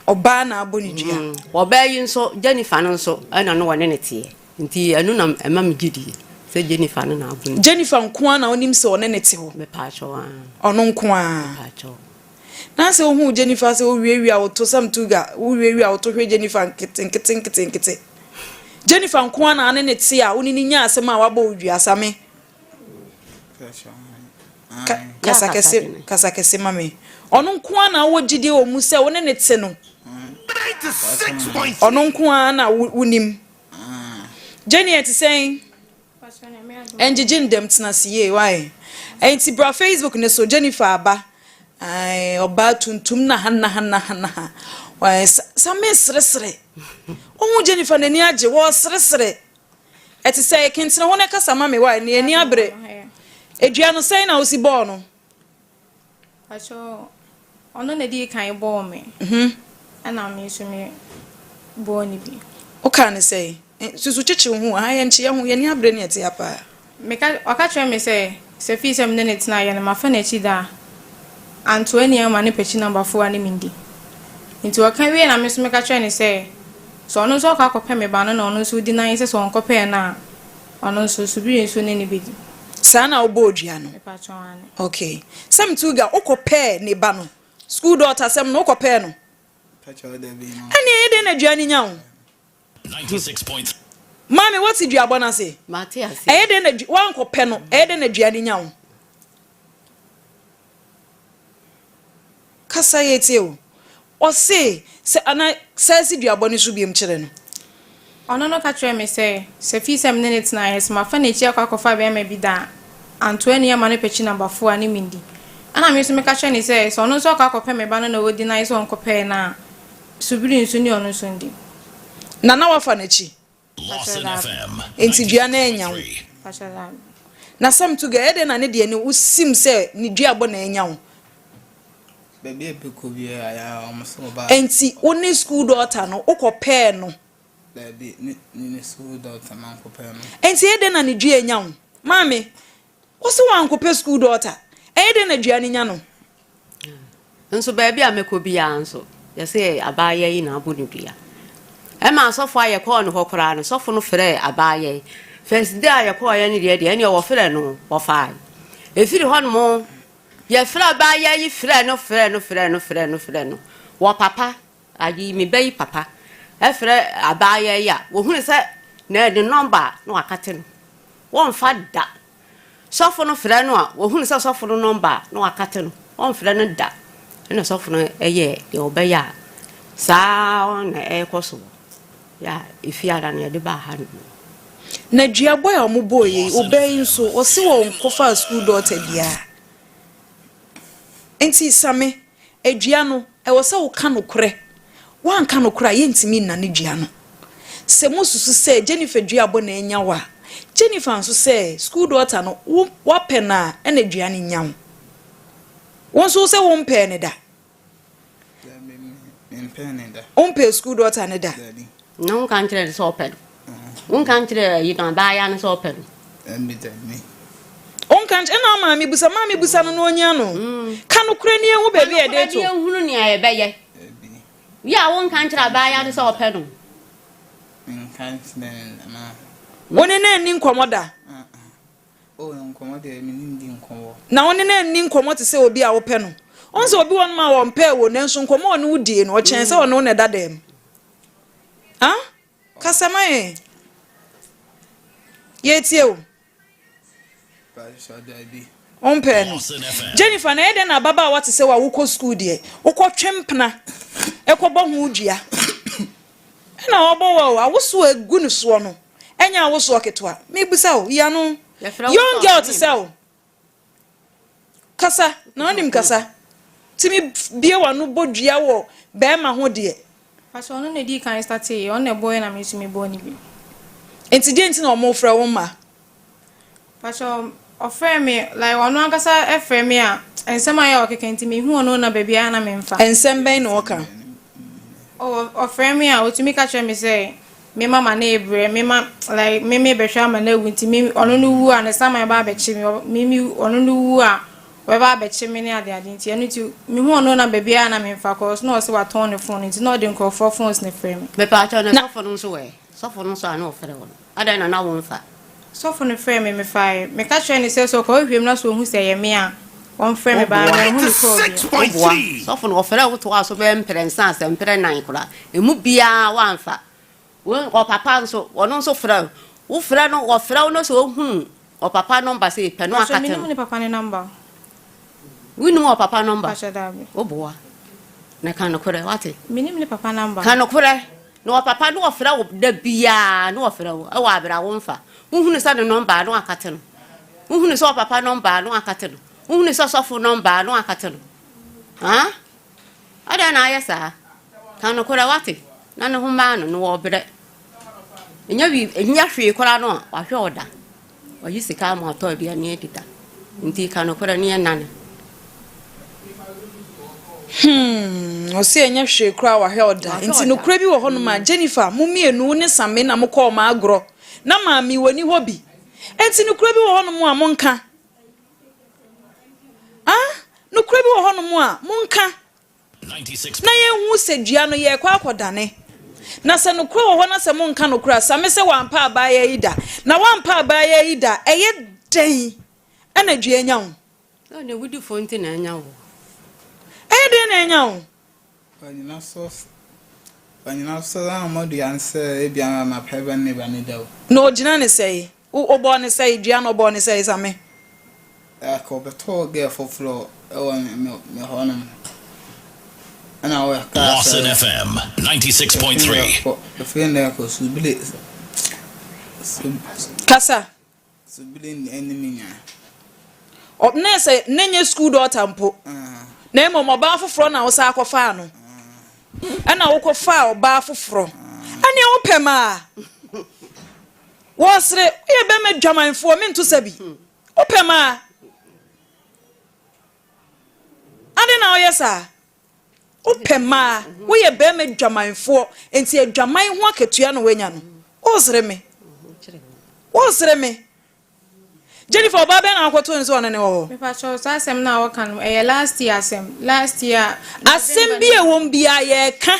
oba na abonudua oba yi nso Jennifer no nso ana no wone ne tie nti anu na ema me gidie se Jennifer no na abonudua Jennifer nko na onim se one ne te ho me pa cho ono nko a pa cho na se ohu Jennifer se owiewia oto samtuga owiewia oto hwe Jennifer nkete Jennifer nko na ane ne te a oni ni nya asema waba odua asame kasa kese mame ono nko na wo gide o mu se one ne te no 96 points ono nko na wonim Jenny at saying enjijin dem tena siye why enti bra Facebook ne so Jennifer aba ai oba tuntum na hanna why same sresre ohu Jennifer nani age wo sresre eti say kentena wona kasa mame why ne ani abre edua no say na osi ball no acho ono na di kan ball me ana me so me ball ni bi o kan say susu chichi hu aye nchi hu ye ni abre ne eti apa meka waka me say se Afisem ne netina ye na mafa na chi da Antoine ya mane pechi number 4 ani mindi nti waka we na me so meka twa ne say so ono so ka akopɛ me ba no na ono so di nan se so onkopɛ na ono so subiri so ne ni bidi sana obodua no mepa twa ane okay some tuga okopɛ ne ba no school daughter sem no okopɛ no pacha da bi no ani ede na dua ni nya wo 96 points mami what did you abona say Matias ede na wan kopɛ no ede na dua ni nya wo kasa yete o say se ana sesi dua boni so biem kire no ono no ka twa me say se Afisem ne netina ye se mafa na chi akwakofa be ma bi da Antoine ya mane pechi number 4 ani mindi ana me so meka twa ne say so ono so ka akopɛ me ba no na wodi nan so onkopɛ na subiri nso ni ono so ndi na wafa na chi Lawson FM enti dua na enya wo pacha na some to get na ne de ni usim se ni dua bo na enya wo baby epeko bi ya omoso ba enti oni school daughter no ukopɛ no baby ni school daughter man ko pe no enti ede na ni dua enya wo mami wo se wan kopɛ school daughter ede na dua ni nya no nso ba bia meko bia nso ye se abaya yi na abonudua ema sofo aye ko no hokora no sofo no frɛ abaya first day aye ko aye ni de ene wo frɛ no wo fai efiri hɔ no ye frɛ abaya yi frɛ no wo papa ayi mi bayi papa e frɛ abaya ya wo hunu sɛ na de number no akate no won fa da sofo no frɛ no a wo hunu sɛ sofo no number no akate no won frɛ no da ena sofo no eye de obeya sa na ekoso ya ifiara na de ba ha na dua boy o mo boy obey nso o se wo nkofa school daughter bia enti same edua no e wo se wo ka no korɛ wan ka no korɛ ye ntimi na ne dua no se mususu se Jennifer dua bo na enya wa Jennifer nso se school daughter no wo pɛ na e na dua ne nya wo won so se wo mpɛ ne da Umpe school daughter ne da. No kan kire so open. Un kan kire yi kan ba ya ne so open. Embi da mi. On can't na maame busa no onya no. Ka no kura ni ehu baby e dey to. Ni ehunu ni ayebeye. Ya won kan kira ba ya de so ope no. Kan na. Woni na ni nkomoda. Oh, nkomoda mi ndi nkomo. Na woni na ni nkomo te se obi a wo pe no. Onse obi won ma wo mpe wo nanso nkomo no wudie no o chen se wono na dadam. Ha? Kasamaye. Yetie o. Ompe no. Jennifer na ede na baba what say wa wo school de. Wo ko twempna. Ekobo ho udua. Na obo wa awoso egu ne so no. Enya awoso ketwa. Me busa o ya no. Young girl to sell. Kasa, na onim kasa. Timi bie wa no bodua wo be ma ho de. Pastor no na di kan start e on na boy na me sumi bo ni bi. Incident na omo fra wo ma. Pastor offer me like ono ankasa efre me a ensem aye okeke ntimi hu ono na bebia na me mfa. Ensem ben na oka. Oh offer me a otumi ka che me say me mama na ebre me ma like me behwa ma na wunti me ono no wu a na sama ba be chi me ono no wu a we ba be chi me ne ade nti enu ti me hu ono na bebia na me mfa cause no se wa ton ne phone nti no de nko for phones ne frame me pa cha na so no so we so no so ana ofere wo ada na wo mfa so for ne frame me fa me ka che ne se so ko hwem na so hu se ye me a on frame ba na hu ko bi so for no ofere wo to aso be mprensa se mpre nan kura emu bia wa mfa wo papa nso wono nso fra wo fra no wo fra no so hu o papa number say pe no akate no ni papa ni number we no papa number ashadabi o boa na kan no kore wate minim ni papa number kan no kore no papa no fra wo da bia no fra wo e wa bra wo mfa wo hu ni sa no number no akate no wo hu ni so papa number no akate no wo hu ni so sofo number no akate no ha ada na ayesa kan no kore wate na no huma no wo bre enya hwe kora no wa hwe oda wa yisika ma to bia ne edita nti ka no kora ne nane o se enya hwe kora wa hwe oda nti no kora bi wo hono ma Jennifer mumienu ne same na mokọ ma agro na maami wani hobi nti no kora bi wo hono mu a monka no kora bi wo hono mu a monka 96 na ye hu se dua no ye kwa akodane na se no kro ho na se mo nka no kra sa me se wampa abaaye ida na wampa abaaye ida eye den ana dua nya wo no ne wudi fonti na nya wo den na nya wo pani na so na amadu yanse e bia ma peba ne ba ne dawo no gina ne sei o bo ne sei dua no bo ne sei sa me ko beto ge for floor e wo me honum ana o ka Lawson FM 96.3 the friend there ko subile kasa subile enemy nya o na se nenye school daughter mpo na emo mo ba foforo na wo sa akofa no ana wo kofa o ba foforo ani wo pema wo sre ye be me dwamanfo me nto sabi wo pema ade na wo yesa Upema, we a beme dwamanfo enti adwaman ho akatua no wanya no. Osre me. Jennifer baba na akwoto nso onane wo. Me pa cho asem na wo kan last year asem bi e won bia ye ka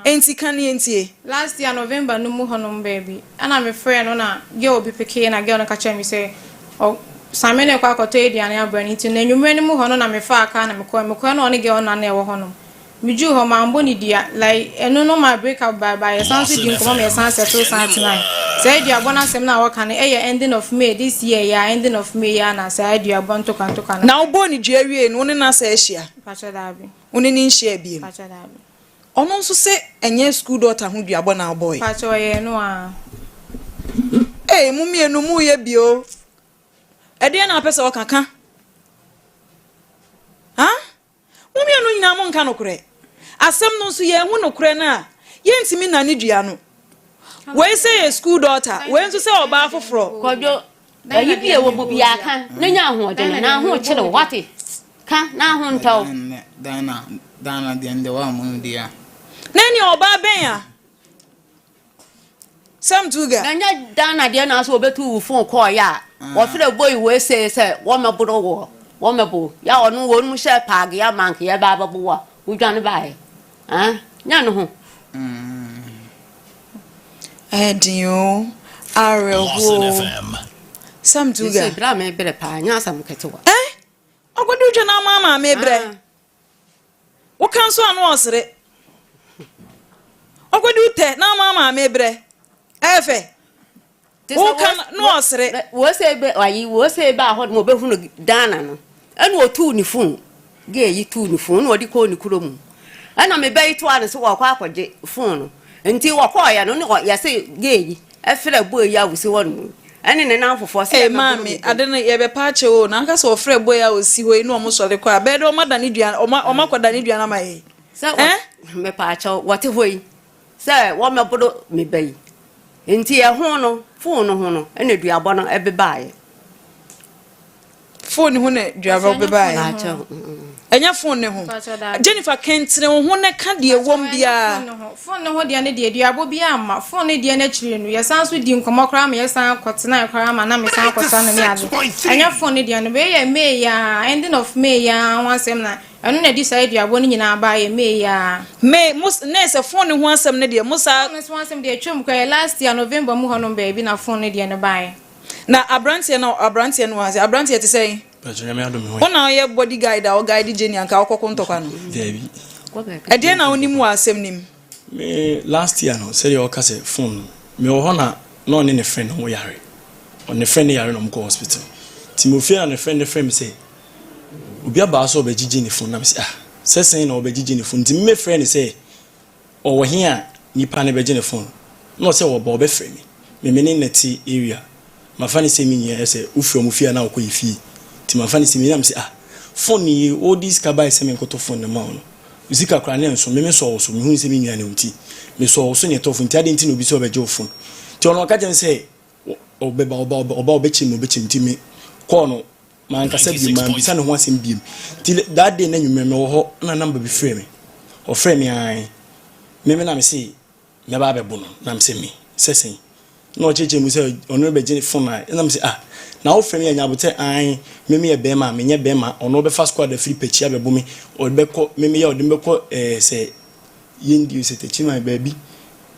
enti kan enti last year November no mu honom baby ana me friend no na girl bi peke na girl no ka che me say o samene kwa akwoto ediane abrani ti na nwumre ni mu hono na me fa aka na me ko no one girl na e wo honom miju ho mambo ni dia like eno no my break up by sansi di nkomo me san settle santinai say dia bona sem na work na ending of May this year ya ending of May ya na say dia bon to kan na obo ni jewie no ne na sa ehia pacha dabi one ni nhia biem pacha dabi ono nso se enye school daughter ho dua bona boy pacha oye no a mumie no mu ye bio ede na pese okaka mumie no nyina mo nka no kure asem no so ye hu no kure na ye ntimi na ne dua no we say a school daughter we nso say oba foforo kodwo ayi bi e wo bu bia ka na nya ho de na ho kire wate ka na ho ntaw dana de ende wa mu dia nani oba ben ya sam tuga na nya dana de na so obetu phone call ya wo fere boy we say wo maburo wo wo mabo ya onu wo nu share pag ya mank ya ba ba bo wa wo dwane bae nya no ho Edio Lawson FM Sam Duga bra me bere pa nya sam ketewa ogodu dwa na mama me bre wo kan so anu osere ogodu te na mama me bre efe wo kan no osere wo se be ayi wo se ba ho mo be hu no dana no enu otu ni fun ge yi tu ni fun no di ko ni kuro mu ana me be itu ane so wo kwa akwaje fun no nti wo kwa ya no ni ya se ge yi efere bo ya wo se wo no ene ne na fofo se mami ade no ye be pa che o na nka so ofre bo ya o si hoi no mo sole kwa be do ma dani duan o ma kwa dani duan na mai se me pa che wote hoi se wo me bodo me bai nti e ho no fon no ho no ene duabo no ebe bae phone ho ne duabo be bae enya phone ne ho Jennifer Kentre ho ne ka de wom bia phone no ho de ne de duabo bia ama phone ne de na chire no yesan so di nkomokra ma yesan kwotena kwara ma na me san kwotena ne ade enya phone ne de no be ye May ya ending of May ya wansem na enu na di side duabo ne nyina bae May ya May mus ne se phone ho asem ne de musa wansem de twem kwa last year November mu ho no baby na phone ne de no bae na abrantie no wazi abrantie te say ona ye body guide or guide Jenny anka okoko ntokwa no Debi ede na onimu asem nim me last year no say o ka say phone me o hona no ne friend no yare on ne friend yare no mko hospital timofie na ne friend me say obi aba so be gigi ne phone na me say sesen na obi gigi ne phone tim me friend say o wo hia nipa ne be gigi ne phone no say wo ba obi friend me ne neti area mafani say me nya say ufio mufia na okoyi fi timafani say me na me say phone yi all this kabai say me nkoto phone na ma no usika kra ne nso me so so me hu say me nya ne nti me so so ne to phone ti ade nti no bi so be jo phone ti ono ka jem say oba chim ti me call no man ka say bi man bi sa ne ho asem biem ti that day na nwume me wo ho na number bi frame me o frame me an me na me say me ba be bo no na me say me sesen no cheche mu say ono be gine phone na me say na o frame anya bote an me ye be ma me nye be ma ono be fast squad free pechi abebo me o be ko me ye o de be ko say yendi se techi my baby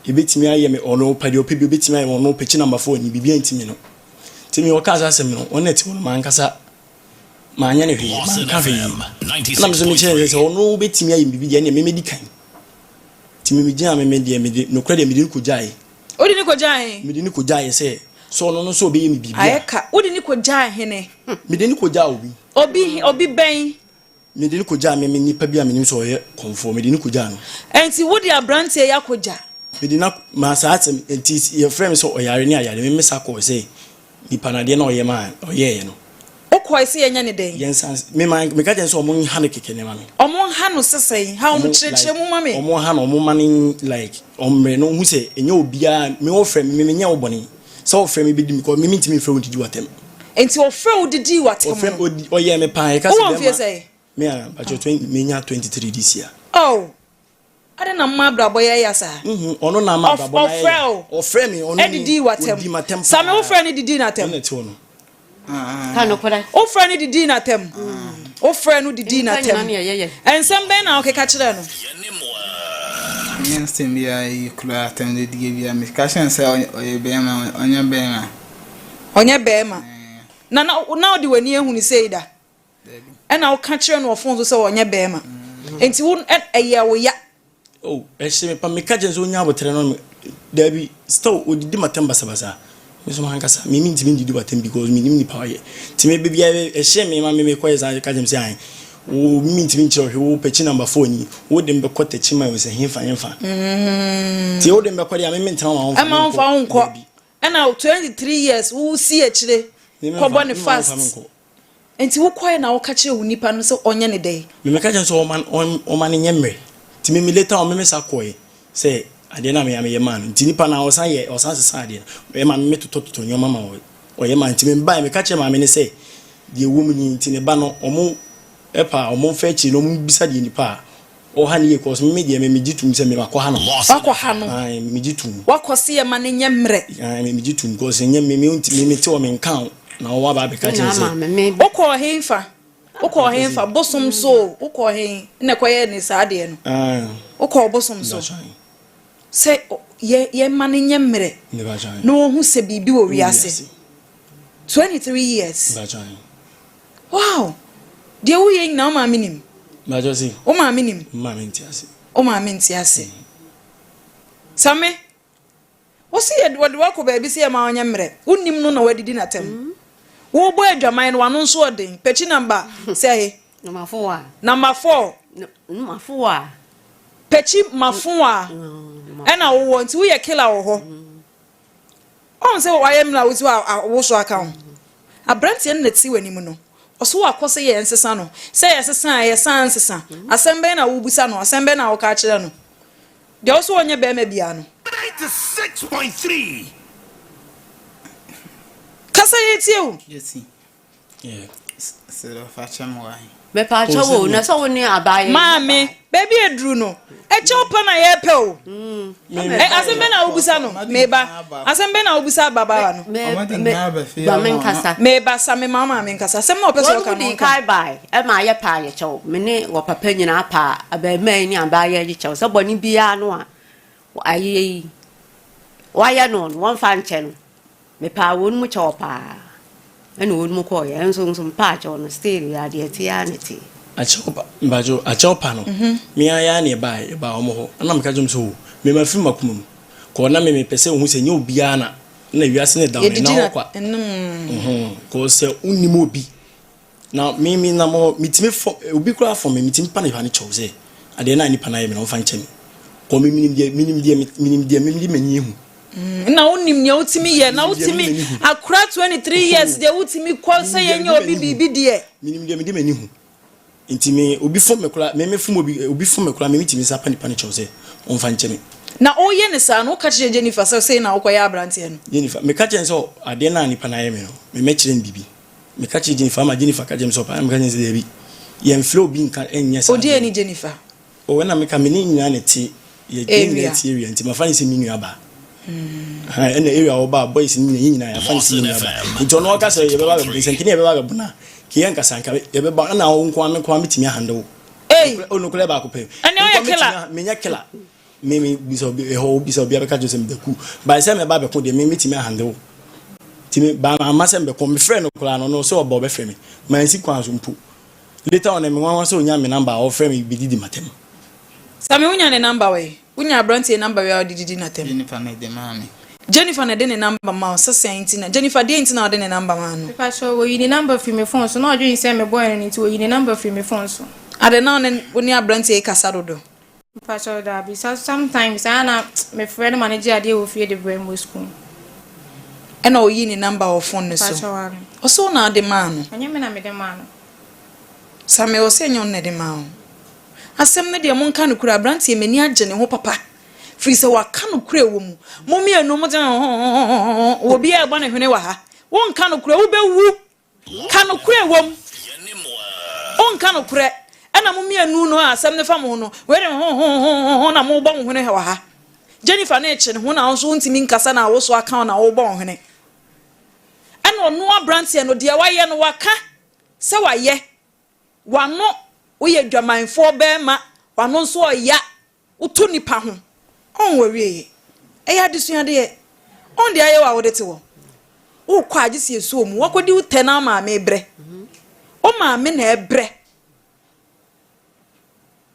e betimi aye me ono padi o pebi betimi aye ono pechi number 4 ni bibia ntimi no timi o ka asem no ono eti ono man kasa ma anya ne hwe man ka hwe na me so me chere say ono betimi aye bibia ne me medikan timi me gina me de me no kra de me ko jai odi ni ko jai me ni ko jai say so no so be yemi bibia ayeka odi ni ko jai hene me de ni ko jai obi ben me de ni ko jai me nipa bia me nim so ye conform me de ni ko jai no enti wodi abrantie ya ko jai me de na ma sa atem enti your friend so oyare ni ayare me mesa ko say nipa na de na oye ma oye no okoi se yenya ne den yensan me ka jen so omon ha ne keke ne ma me omon ha no sesei ha om chreche mu ma me omon ha no omon mani like omre no hu se enya obia me o friend me nya oboni so o friend me bi because me ntimi friend didi watem enti o friend didi watem o friend oye me pa e ka se me a ba 20 me nya 23 this year oh ade na mma brabo ye ya sa ono na mma brabo na ye o friend me ono didi watem sa me o friend didi na tem kanu kwada o friend didi na tem o friend didi na tem ensem ben na o keka kire no yes tem bia yi kula tem de dige bia me ka shan say oye bema onya bema na odi wani ehunu sei da na o ka kire no ofon so say onya bema enti won eye wo ya oh ehye me pa me ka jenso onya abotre no dabi still odidi matem basabasa me so man kasa me minti didi watem because me nim ni power ye ti me bibia ehye me ma me ko yesa ka jem say an o minti chiro wo pechi number 4 ni wo dem be ko techi ma we say hemfa ti wo dem be ko dia me minti ma fa onko na 23 years wo si a chire ko bone fast enti wo koy na wo ka chire wo nipa no so onye ne dey me ka jen so o man nyemre ti me later o me sa koy say ade na me ye man ti nipa na o san sesa ade e ma me toto nyoma ma o ye man ti me ba me ka chire ma me ne say de wo mu ni ti ne ba no omo epa omo fechi no mu bisa de nipa o ha ne ye cause me de me gitum se me makọ ha no me gitum wakọ se ye ma ne nyemre me gitum cause nyem me unti me te o me nkan na wo ba be ka che se okọ henfa okọ henfa bosom so okọ hen na koye ni saade no okọ bosom so se ye mane nyemre no hu se bibi wo wiase 23 years wow de wo yen na ma minim ba jo si o ma minim ma menti ase o ma menti ase same wo se ye de wo ko ba bi se ye ma onyemre unnim no na wadidi na tem wo boy adwaman no wano so odin pechi number say number 4 number 4 number 4 pechi mafuwa ena wo nti wo ye killer wo ho on say wa ye mla wo ti wo so aka abrant ye na ti wanim no oso wa kose ye ensesa no say ye sesa ye san sesa asembe na wo busa no asembe na wo ka kire no de oso onye be ma bia no 96.3 kasa ye ti o yes yeah so fa cham wa me pa chawo na so woni abaye maame baby edru no e chopa na ye pe o asembe na obusa no meba asembe na obusa baba no ba men kasa meba sa me mama men kasa asem na opeso ka no kai bai e ma ye pa ye chawo me ne wo papa nyina pa aba mai ni abaye ye chawo so boni bia no a ayi wa ya no won fa nche no me pa won mu chawo pa ene won mu ko ye enso pa chawo no still ya de tianity achopa mbajo achopa no me aya na ba omo ho na meka jom so me ma fi makumum ko na me pese hu se nye obia na wiase ne down na kwa ko se unnim obi na me na mo mitime obi kura for me mitime pa na hwane chowse ade na ni pa na ye me no fa nche me ko me minim dia manyi hu na unnim nya utimi ye na utimi akura 23 years de utimi ko se ye nya obi bibi de minim dia manyi hu intimi obi fom mekura me fom obi fom mekura me mitimi sa pani chowse on fa nche me na oye ne sa no ka che Jennifer say na okoya abrante no Jennifer me ka che so ade na ni pa na ye me no me kire bibi me ka che Jennifer ma Jennifer ka jem so pa me ka che bi ye mflo bi nka enye sa odi eni Jennifer o we na me ka me ni nyina ne ti ye area nti ma fa ni se mi nua ba ha ene area wo ba boys ni nyina ya fa ni se mi nua ba nti ono ka se ye be ba be senkini ye be ba be na kiyan kasanka ye be ba na wo nko am mitimi handle onu kule ba ko pe ani o ye killer me nya killer me biso be ho biso be ka josem de ku ba se me ba be ko de me mitimi handle timi ba ma se be ko me friend kula no so obo be frame ma nsi kwa so mpu later on me wan so nya me number o frame bi didi matem sami unya ne number we unya brantie number we o didi na tem Jennifer na de mami Jennifer na de ne number ma so senti na Jennifer de nti na de ne number ma no pa so wo yi ne number fi me phone so na ojo yin se me boy ni nti wo yi ne number fi me phone so ade na ne oni abrantie kasa dodo pa so da bi sometimes ana me friend manager ade wo fi de brain school ena o yi ne number of phone ne so o so na de ma no anya me na me de ma no sami o se nyon ne de ma o asem ne de mo nka no kura abrantie mani agye ne ho papa free se waka no kura wo mu mo me anu mo wo bi e gba ne hwene wa ha wo nka no kura wo be wu ka no kura wo mu o nka no kura ana mo me anu no asem ne fa mo no we de na mo gba wo hwene wa ha Jennifer na eche ne ho na so ntimi nkasa na wo so aka na wo gba wo hwene ana ono abrantie no de wa ye no waka se wa ye wano woye dwamanfo be ma wano so oya utu nipa ho on wawie eya desua de on de aye wa wo de te wo wo kwa agisi esu mu wakodi utena ma me bre o ma me na ebre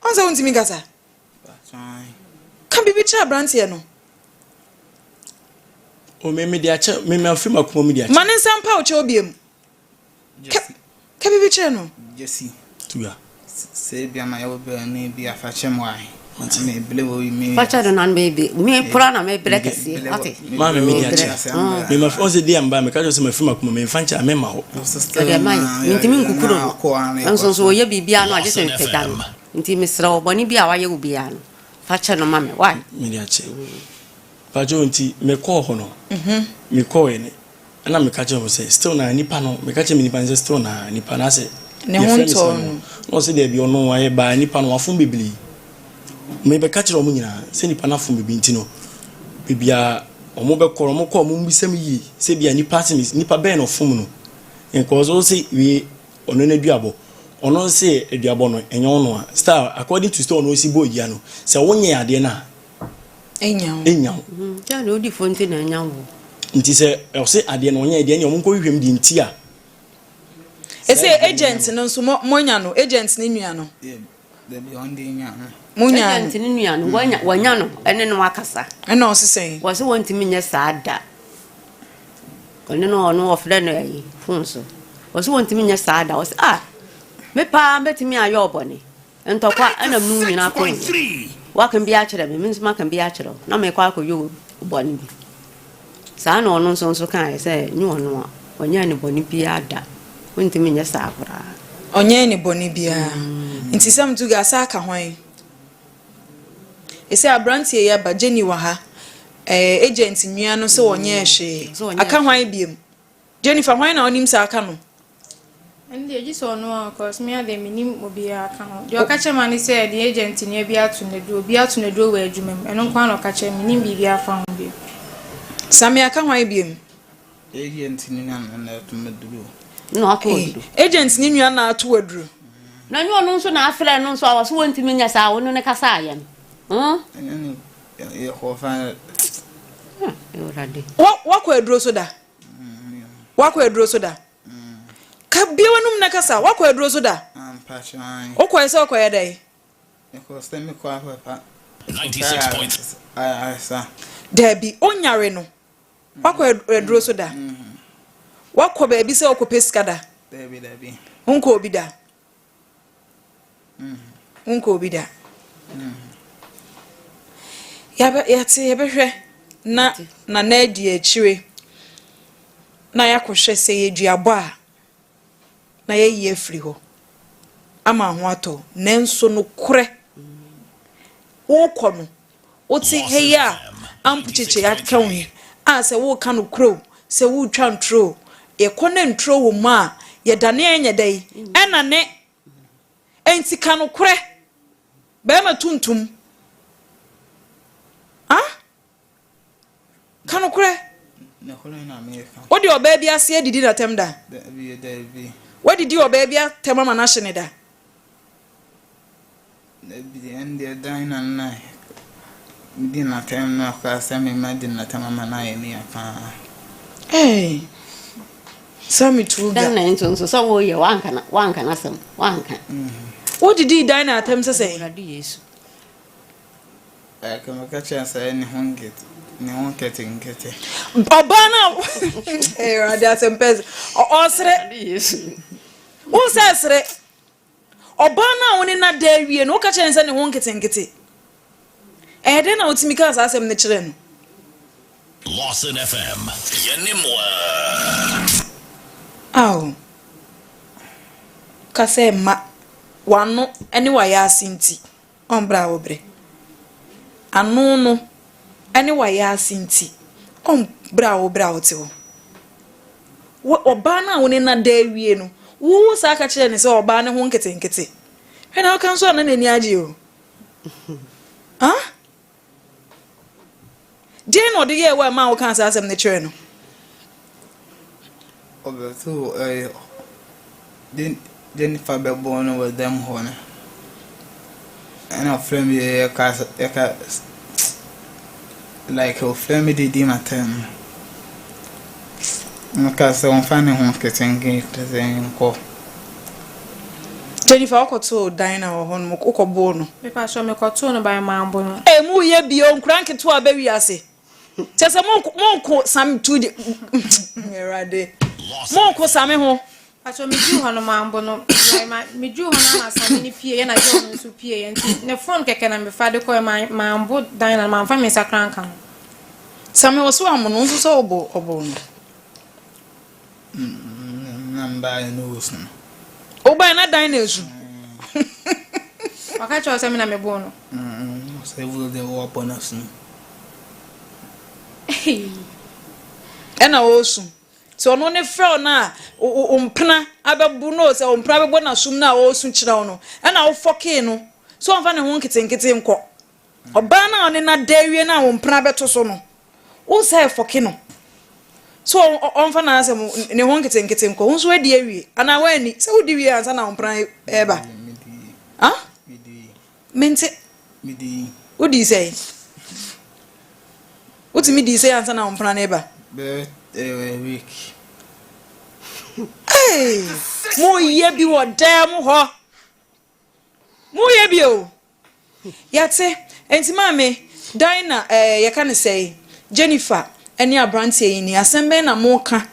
on se untimi gasa kan bibi cha brantie no o me dia cha me afri makoma me dia cha manen sampa o cha obiem ka bibi cha no Jesse tuya se bia ma yo be ni bia fa chem wa me bele wo me facha do nan baby me pura na me bele kesi ate ma me dia cha me ma o se dia mba me ka jo se ma afri makoma me fancha me ma ho ade mai ntimi nkukuro anso so ye bibia no age se pedan ntimi sra oboni bia wa ye ubia no facha no ma me why me dia cha pa jo nti me ko ho no me ko ene ana me ka jo se still na nipa no me ka che me nipa se still na nipa na se ne honto no se de bi ono wa ye ba nipa no afun bebili me be ka kire omu nyina se nipa na afun bebi ntino bibia omo be koro mo ko mo mbisam yi se bia nipa se nipa be no fun no because o say we ono na duabo ono say aduabo no enye ono a star according to store no si bo ya no se wonye ade na enya ja no di fonte na enya wo nti se o say ade na onye ade na omko hwehwem di nti a ese agent no nso monya no agent ni nua no the beyond the nya munya agent ni nua no wanya no ene no akasa ena o sesen wo se wontimi nya saada ono no ono ofre no yi funso wo se wontimi nya saada wo se me pa betimi ayo obone entokwa ana mu nyina ko wakan biya kire me min ma kan biya kire na me kwa akoyo obone bi sa na ono nso kan se nyu ono a onya ni boni biya da wontimi nya saabra onye ni boni biya nti sam tu ga sa ka hwan ese abrantie ya ba Jenny wa ha agent nua no se wonye hwe aka hwan biem Jennifer hwan na onim sa aka no and the just no cause me ade minim obi aka ho de okache mani say the agent ni bia to ne do bia to ne do wa adwumem eno kwa na okache minim bi bia fa ho bi sami aka hwan biem agent ni na to me do no aka do agent ni nua na ato aduru na nyu ono nso na afre no nso awo so wontimi nya sa wono ne kasa aye no ye ho fa yorade wakwa aduro so da wakwa aduro so da ka biwanum na kasa wakwa aduro so da ampachan okwa ese okwa ya dai ko stemi kwa pa 96 sa Debi onyare no wakwa aduro so da wakwa ba bi se okwa sika da debi unko obi da unko obi da ya behwe na edi achire na yakohwe se yeduabo a na ye free ho ama ho ato nenso no kure wo kono oti heya ampucheche yakawun a se wo ka no kro se wo twa ntro ye kone ntro wo ma ye dane anya dai ena ne enti ka no kure be ma tuntum kanu kure na kono na America odi oba bia se edidi na temda debi wadidi oba bia temama na hye ne da debi ende dina na dina tem na ka se me madina temama na ye ni aka sami tuga dan na nso so wo ye wanka na sam wanka wadidi dina tem sese radi yesu kama ka chance ni honget ni honkete nkete obana radi asempes osre yesu wo sesre obana woni na dawie no ka chense ne honkete nkete de na otimika asem ne kire no Lawson FM yenimwa kase ma wano ene wa ya asinti ombra obre anu no ene wa ya asinti ombra ote wo oba na woni na dawie no wo sa ka kire ne se oba ne ho nkete he na kan so na nani age o je no de ye wa ma wo kan sa asem ne kire no obeto Jennifer be born with them hona and our friend ka like our friend did matem nka se on fa ne ho ketenge tezen ko Jennifer okoto dina wo hon mo kokobo no me pa so me koto no by mambo no mu ye bio nkranke to abawi ase chese monko sam tu de merade monko same ho acho me ju ho no mambo no me ju ho na same ni pie ye na jo no so pie ye nti ne phone keke na me fa de ko mambo dina man fa me sakranka no same wo so amono nso so obo no namba no so oba na dina ezu wakacho same na me bo no se vu de wo bonus no ena osu so no ne frɛ na ompena abebu no se ompena bebo na sum na osu kyerɛ no ena wo foke no so onfa ne ho nketenkete nkɔ oba na one na dawie na ompena beto so no wo se foke no so on fa na asem ne ho nkete nko wo so adi awie ana wa ani se wo di wie ansa na ompran eba ah mente midi wo di say wo ti mi di say ansa na ompran eba be week hey mo ye bi wo dam ho mo ye bi o yate enti maame Dina ye kan say Jennifer eni abrantie yi ni asembe na mo ka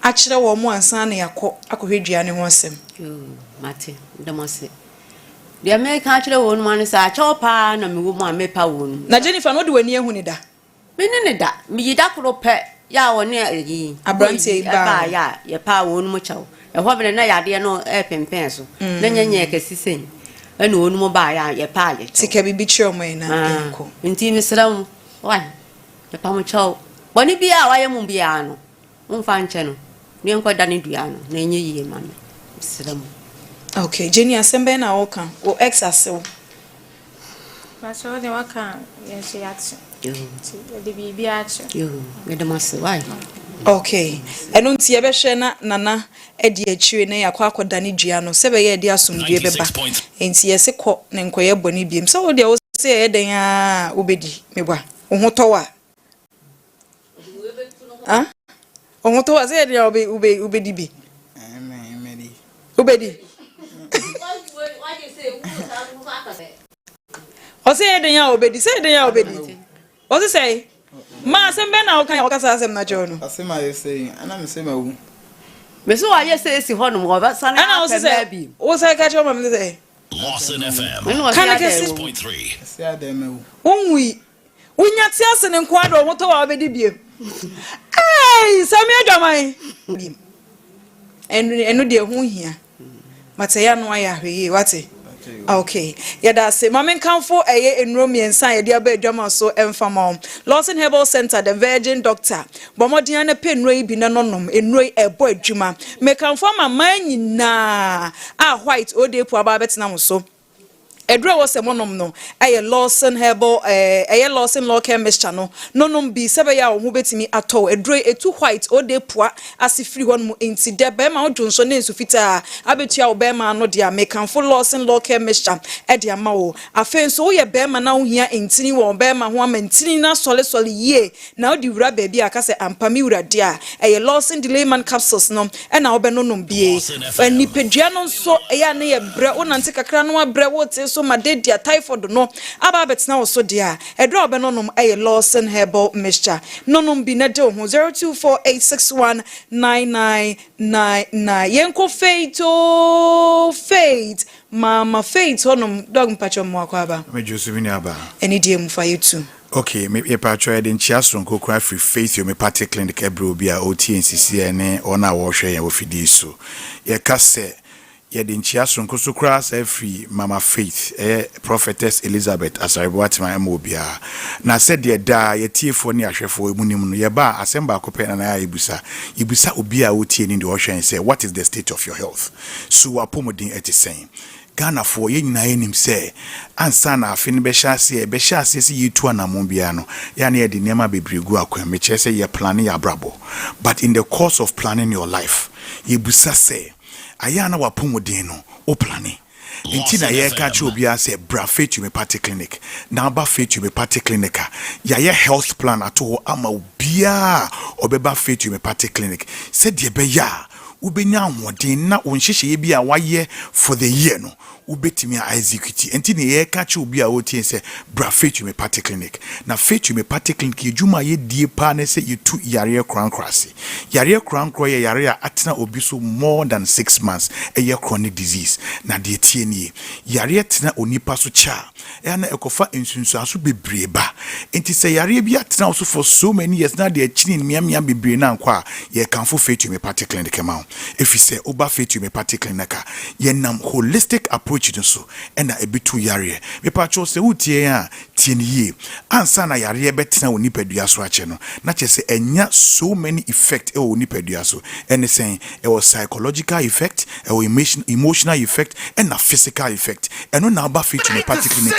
a kire wo mo ansa na akohwedua ne ho asem mate ndamase dia me ka kire wo no man sa chopa na me wo mo amepa wo no na Jennifer no de wani ehu ni da me ne da me yida kro pe ya wo ne yi abrantie ba ya ye pa wo no mo chawo e ho bele na yade no pempen so na nyenye kesisen ena wo no mo ba ya ye pa ye tika bibi chiro mo na enko nti me sram wa ye pa mo chawo boni bia wa ye mu bia no mfa nche no ne enko da ne dua no na enye yiye ma me sram. Okay, Jenny asembe na oka o ex asew. Maso de waka ye se yatse. De bibi ache. Me de mase why? Okay. Eno nti ye be hwe na nana edi achiwe na yakwa akoda ne dua no se be ye edi asomdue beba. Enti ye se kɔ ne nkoye boni biem. Se wo de wo se ye den a obedi mebwa. Wo ho towa. Ah? Wo ho towa se ye den obedi bi. Obedi. O say den ya obedi say den ya obedi o say ma asem be na o kan o kasa asem na jo no asem aye say ana me say ma wu me so aye say si ho no mo ba san ana o say o say ka cho ma me say Lawson FM kan ka 6.3 say ada ma wu onwi unya ti ase ne nko ado mo to wa obedi biem sami adwaman enu de hu hia mate ya no aya hweye wate. Okay. Yada se mamen kanfo eye enromiensa ye dia ba adwama so emfama Lawson Herbal Center the Virgin Doctor bomodian na penroi bi na nonom enroi ebo adwuma me kanfo mama nyina white odepu aba betina mo so edro wo se monom no aye Lawson Herbal aye Lawson Law Chemist no nonom bi sebe ya wo betimi ato edro etu white odepua asifiri honum enti de be ma odwonso ne nsufita abetua wo be ma no de amekanfo Lawson Law Chemist e de ama wo afenso wo ye be ma na wo hia entini wo be ma ho amantini na sole ye na odi wura ba bi aka se ampami wura de a aye Lawson Delayman capsules no e na wo be nonom bie nipadua no so ya na ye bre wo nante kakra no abre wo te so madedia typhoid no aba betina wo so dia edro obenonom aye Lawson Herbal Mixture nonom bi na de ho 0248619999 yenko faith mama faith honom dog mpacho mo akwaba me Josephine aba eni die mu fa yetu. Okay, me pacho e den chiastron ko kra free faith yo me party clinic ebro bi a OTNCC ene ona wo hwe ye wo fidi so ye ka se ye den chiastron ko so kra sa free mama faith prophetess Elizabeth asaribo my mobia na said ye da ye tiefo ne ahwefo emunim no ye ba asemba ko pe na ya ibusa obi a OTN ni de wo hwe say what is the state of your health so apomodin saying Ghana for ye nyina enim se ansa na afi ne be hyase se yitu anamon bia no ya na ye de nema bebregu akwa me che se ye plan ya brabo but in the course of planning your life ye busa se aya na wapomodin no o plani inti na ye ka che obi ase bra faith me party clinic na ba faith me party clinic ya ye health plan ato ama obia obeba faith me party clinic se de be ya ubenya ahodin na onhyehyeye bi a waye for the year no ubetimi a execute enti ne ye ka che obi a wotie se bra faith me party clinic na faith me party clinic ejuma ye die pa na se yetu yare krankrase yare krankro ye yare a atena obi so more than 6 months a chronic disease na de tie nie yare tena onipa so cha na ekofa ensunsu aso bebreba enti se yare bi atena so for so many years na de achini miamia bebre na nkwa ye kanfo faith me party clinic ma if you say oba faith me party clinic ye nam holistic approach so and a bit too yare me pacho se utie tie ansa na yare betena woni padua so ache no na chese enya so many effect e woni padua so and saying it was psychological effect emotional effect and a physical effect and no na ba fit to party clinic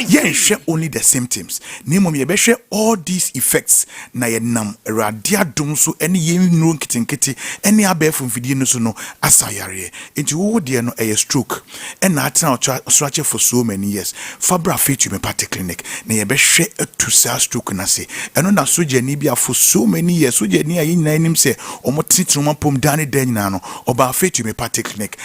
yen hwe only the symptoms nimom ye be hwe all these effects na ye nam radia dum so ene ye nuru nkitinkiti ene abefo mfidie no so no asayare enti wo de no a stroke and na atena so ache for so many years fabra fit to party clinic na ye be hwe to sa stroke na se eno na so je ni bia for so many years so je ni ayi na nim se omo titrum pom dane den na no oba fit to party clinic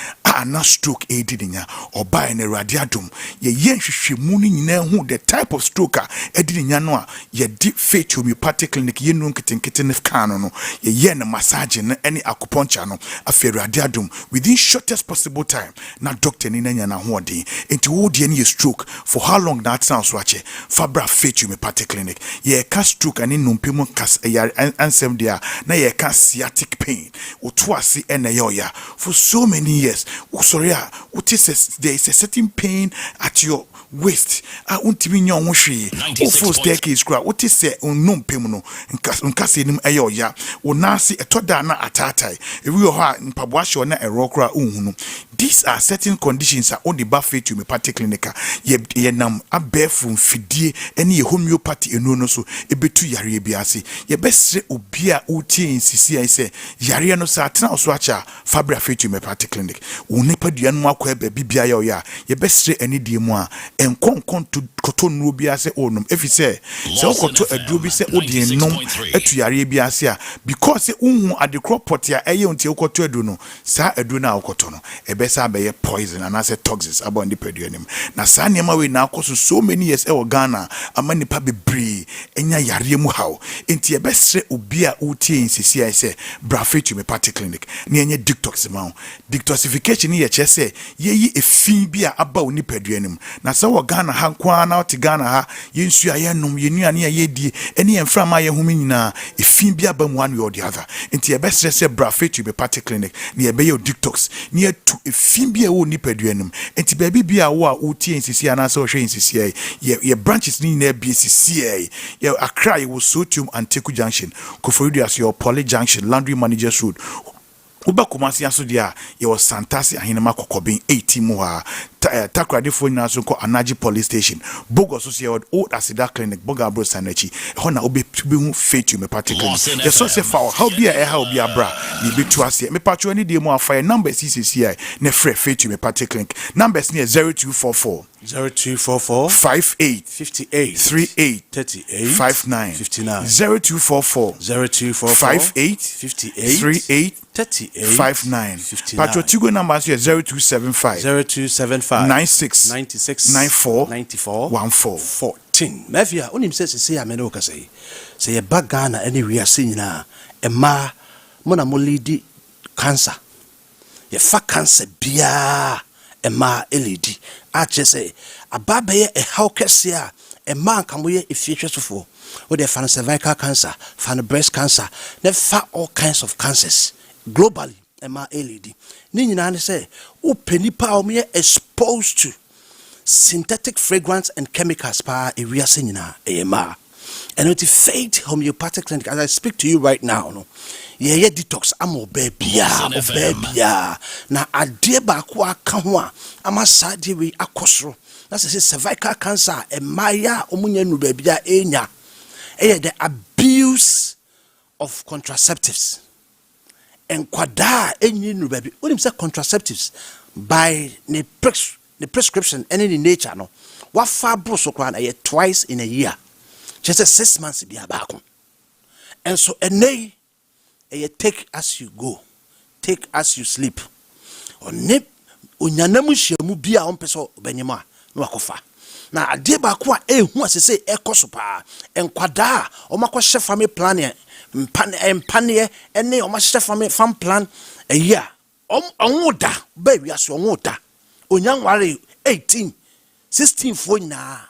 na stroke edinya oba ene radiadum ye hwehwemu ni nyina hu the type of stroke edinya no a ye di fit to party clinic ye nu nkitenkete ne kan no ye na massage na any acupuncture no afi radiadum within shortest possible time na doctor ni na ho odin enti wo de ni stroke for how long that sounds so ache fabra fit to party clinic ye ka stroke ani numpemu kas ansem dia na ye ka sciatic pain otoase ene ya for so many years sorry what is there is a certain pain at your waist untimi nya ho hwe o staircase kra what is say numpemu no nkase nim ya wonase etoda na atatai ewi ho a mpaboa hye na ero kra unhunu these are certain conditions are on the buffet to me party clinic ye nam abefu mfidie ene ye homeopathy enu no so ebetu yare biase ye besre obi a utie insisi ai se yare no sa atena so acha fabra fetu me party clinic unipa dua no akwa ba bibia ya ye besre ene die mu a enkonkon to koto no biase onum efi se okoto aduro bi se odi enum etu yare biase a because unhu adekro pot ya eye ontie okoto adu no sa adu na okoto no ebesa be ye poison and as toxins about the peduanim na sa niam we na akoso so many years e Ghana amani pa bebre enya yare mu hawo enti ebesre obi a utie insisi ai se brafetu me party clinic na enye detox ma detoxification ye che se yeyi efin bi a aba oni peduanim na sa wo Ghana ha kwa na oti Ghana ha yensu aye nom yenuane aye die ene yemfra ma ye humi nyina efin bi aba mu one or the other enti ebesre se brafetu me party clinic na ye be ye detox na to efin bi a wo ni peduanim enti baby bi a wo a utie insisi ana sa wo hwe insisi ai ye branches ni na BCC ye Accra ye wo Sotium and Teku Junction Koforidu as your Poly Junction Laundry Managers Road Uba Kumasi aso dia ye was Santasi ahinema kokobin 18 mu ha takrade fo nyina so ko Anaji Police Station Bogo so se old Asida Clinic Boga Bro Sanachi ho na obi hu fetu me particular ye so se fa how bia how bia bra ye betu ase me patcho ani de mu afa number CCCI ne frɛ fetu me particular numbers ne 0244 58 38 38 59 0244 58 38 59 Patriotigo numbers here 0275 96 94 14 Mafia onim se amene o kase se ye bagana anywhere se nyina ema mona mo lady cancer ye fa cancer bia ema eledi a chese ababaye e hawkese a ema nkamoye efiehwesofo wo de fan cervical cancer fan breast cancer ne fa all kinds of cancers globally ema eledi ni nyina ne se o penipa o me exposed to synthetic fragrance and chemicals pa ewiase nyina ema and it faith homeopathic clinic as I speak to you right now no ye detox amo bebia na ade ba ko aka ho a amasade we akosoro na say cervical cancer emaya omunya nu bebia enya the abuse of contraceptives enkwada enyi nu bebi onim say contraceptives by the prescription and in nature no wa fa bro so kwa na twice in a year just 6 months bia back and so enay you take as you go, take as you sleep. Onip unyanamu shemu bia ompeso benyema no akofa. Na ade ba ko a ehu asese ekosopa enkwada o makɔhye family plan empane ene o mahye family farm plan eya onwoda ba wiase onwoda onyanware 18 16 fo nyina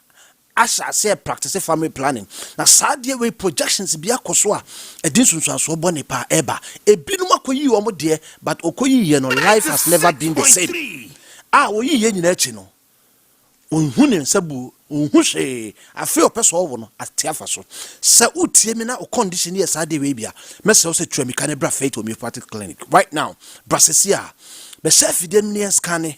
asha say practice family planning na sadie we projections bia koso a edin sunsuaso bone pa eba ebinum akoyi wo mo de but okoyi ye no life has never been the same oyi ye nyina achi no onhu ne nsabu onhu hwe afi opeso wo no ate afa so se utie me na o condition yes ade we bia mese se twa mi kan bra faith homeopathic clinic right now brasesia be chef de ne scan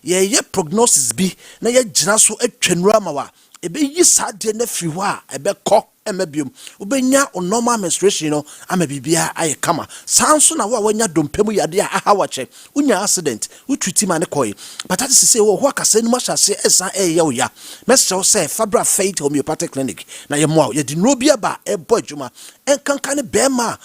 ye prognosis bi na ye gina so atwanura ma wa ebe yi sade na firi ho a ebe kɔ emabium ubenya normal menstruation no ama bibia aye kama sanso na wa wanya dompemu yade a aha wache unya accident utwiti ma ne koy but that is say wo ho akase numa hyase esa eye wo ya mesho say fabra faith homeopathic clinic na ye mo ye di no bia ba e boy djuma enkanka ne bema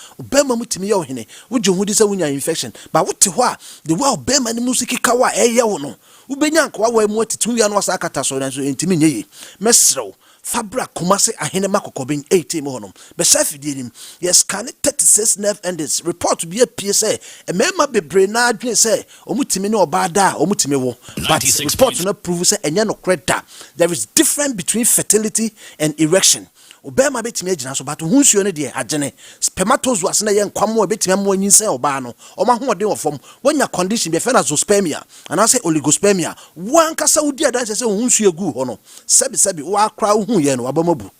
mutimi ye wo hene wuje hu di say unya infection but wote ho a the wow bema ne musiki kawa eye wo no ubenya nkwa wa mu atitu ya no asa akata so na so entimi nyeye mesro Fabra Kumasi ahene makokobin 80 mohonom. Besafi dinim. Yes, can it 36 nerve endings. Report to be a PSA. A member be brainard say, Omutimi no bada, Omutimi wo. But report to not prove say, and no creditor. There is difference between fertility and erection. Obema betimi agina so but hu nsuo ne de agene spermatozoa na ye nkwamo betimi mo nyinsen oba no o ma ho de ofom wonya condition be fena zoospermia and I say oligospermia wan kasa wudi adan se hu nsuo gu ho no sebi wa kra hu ye no abamabu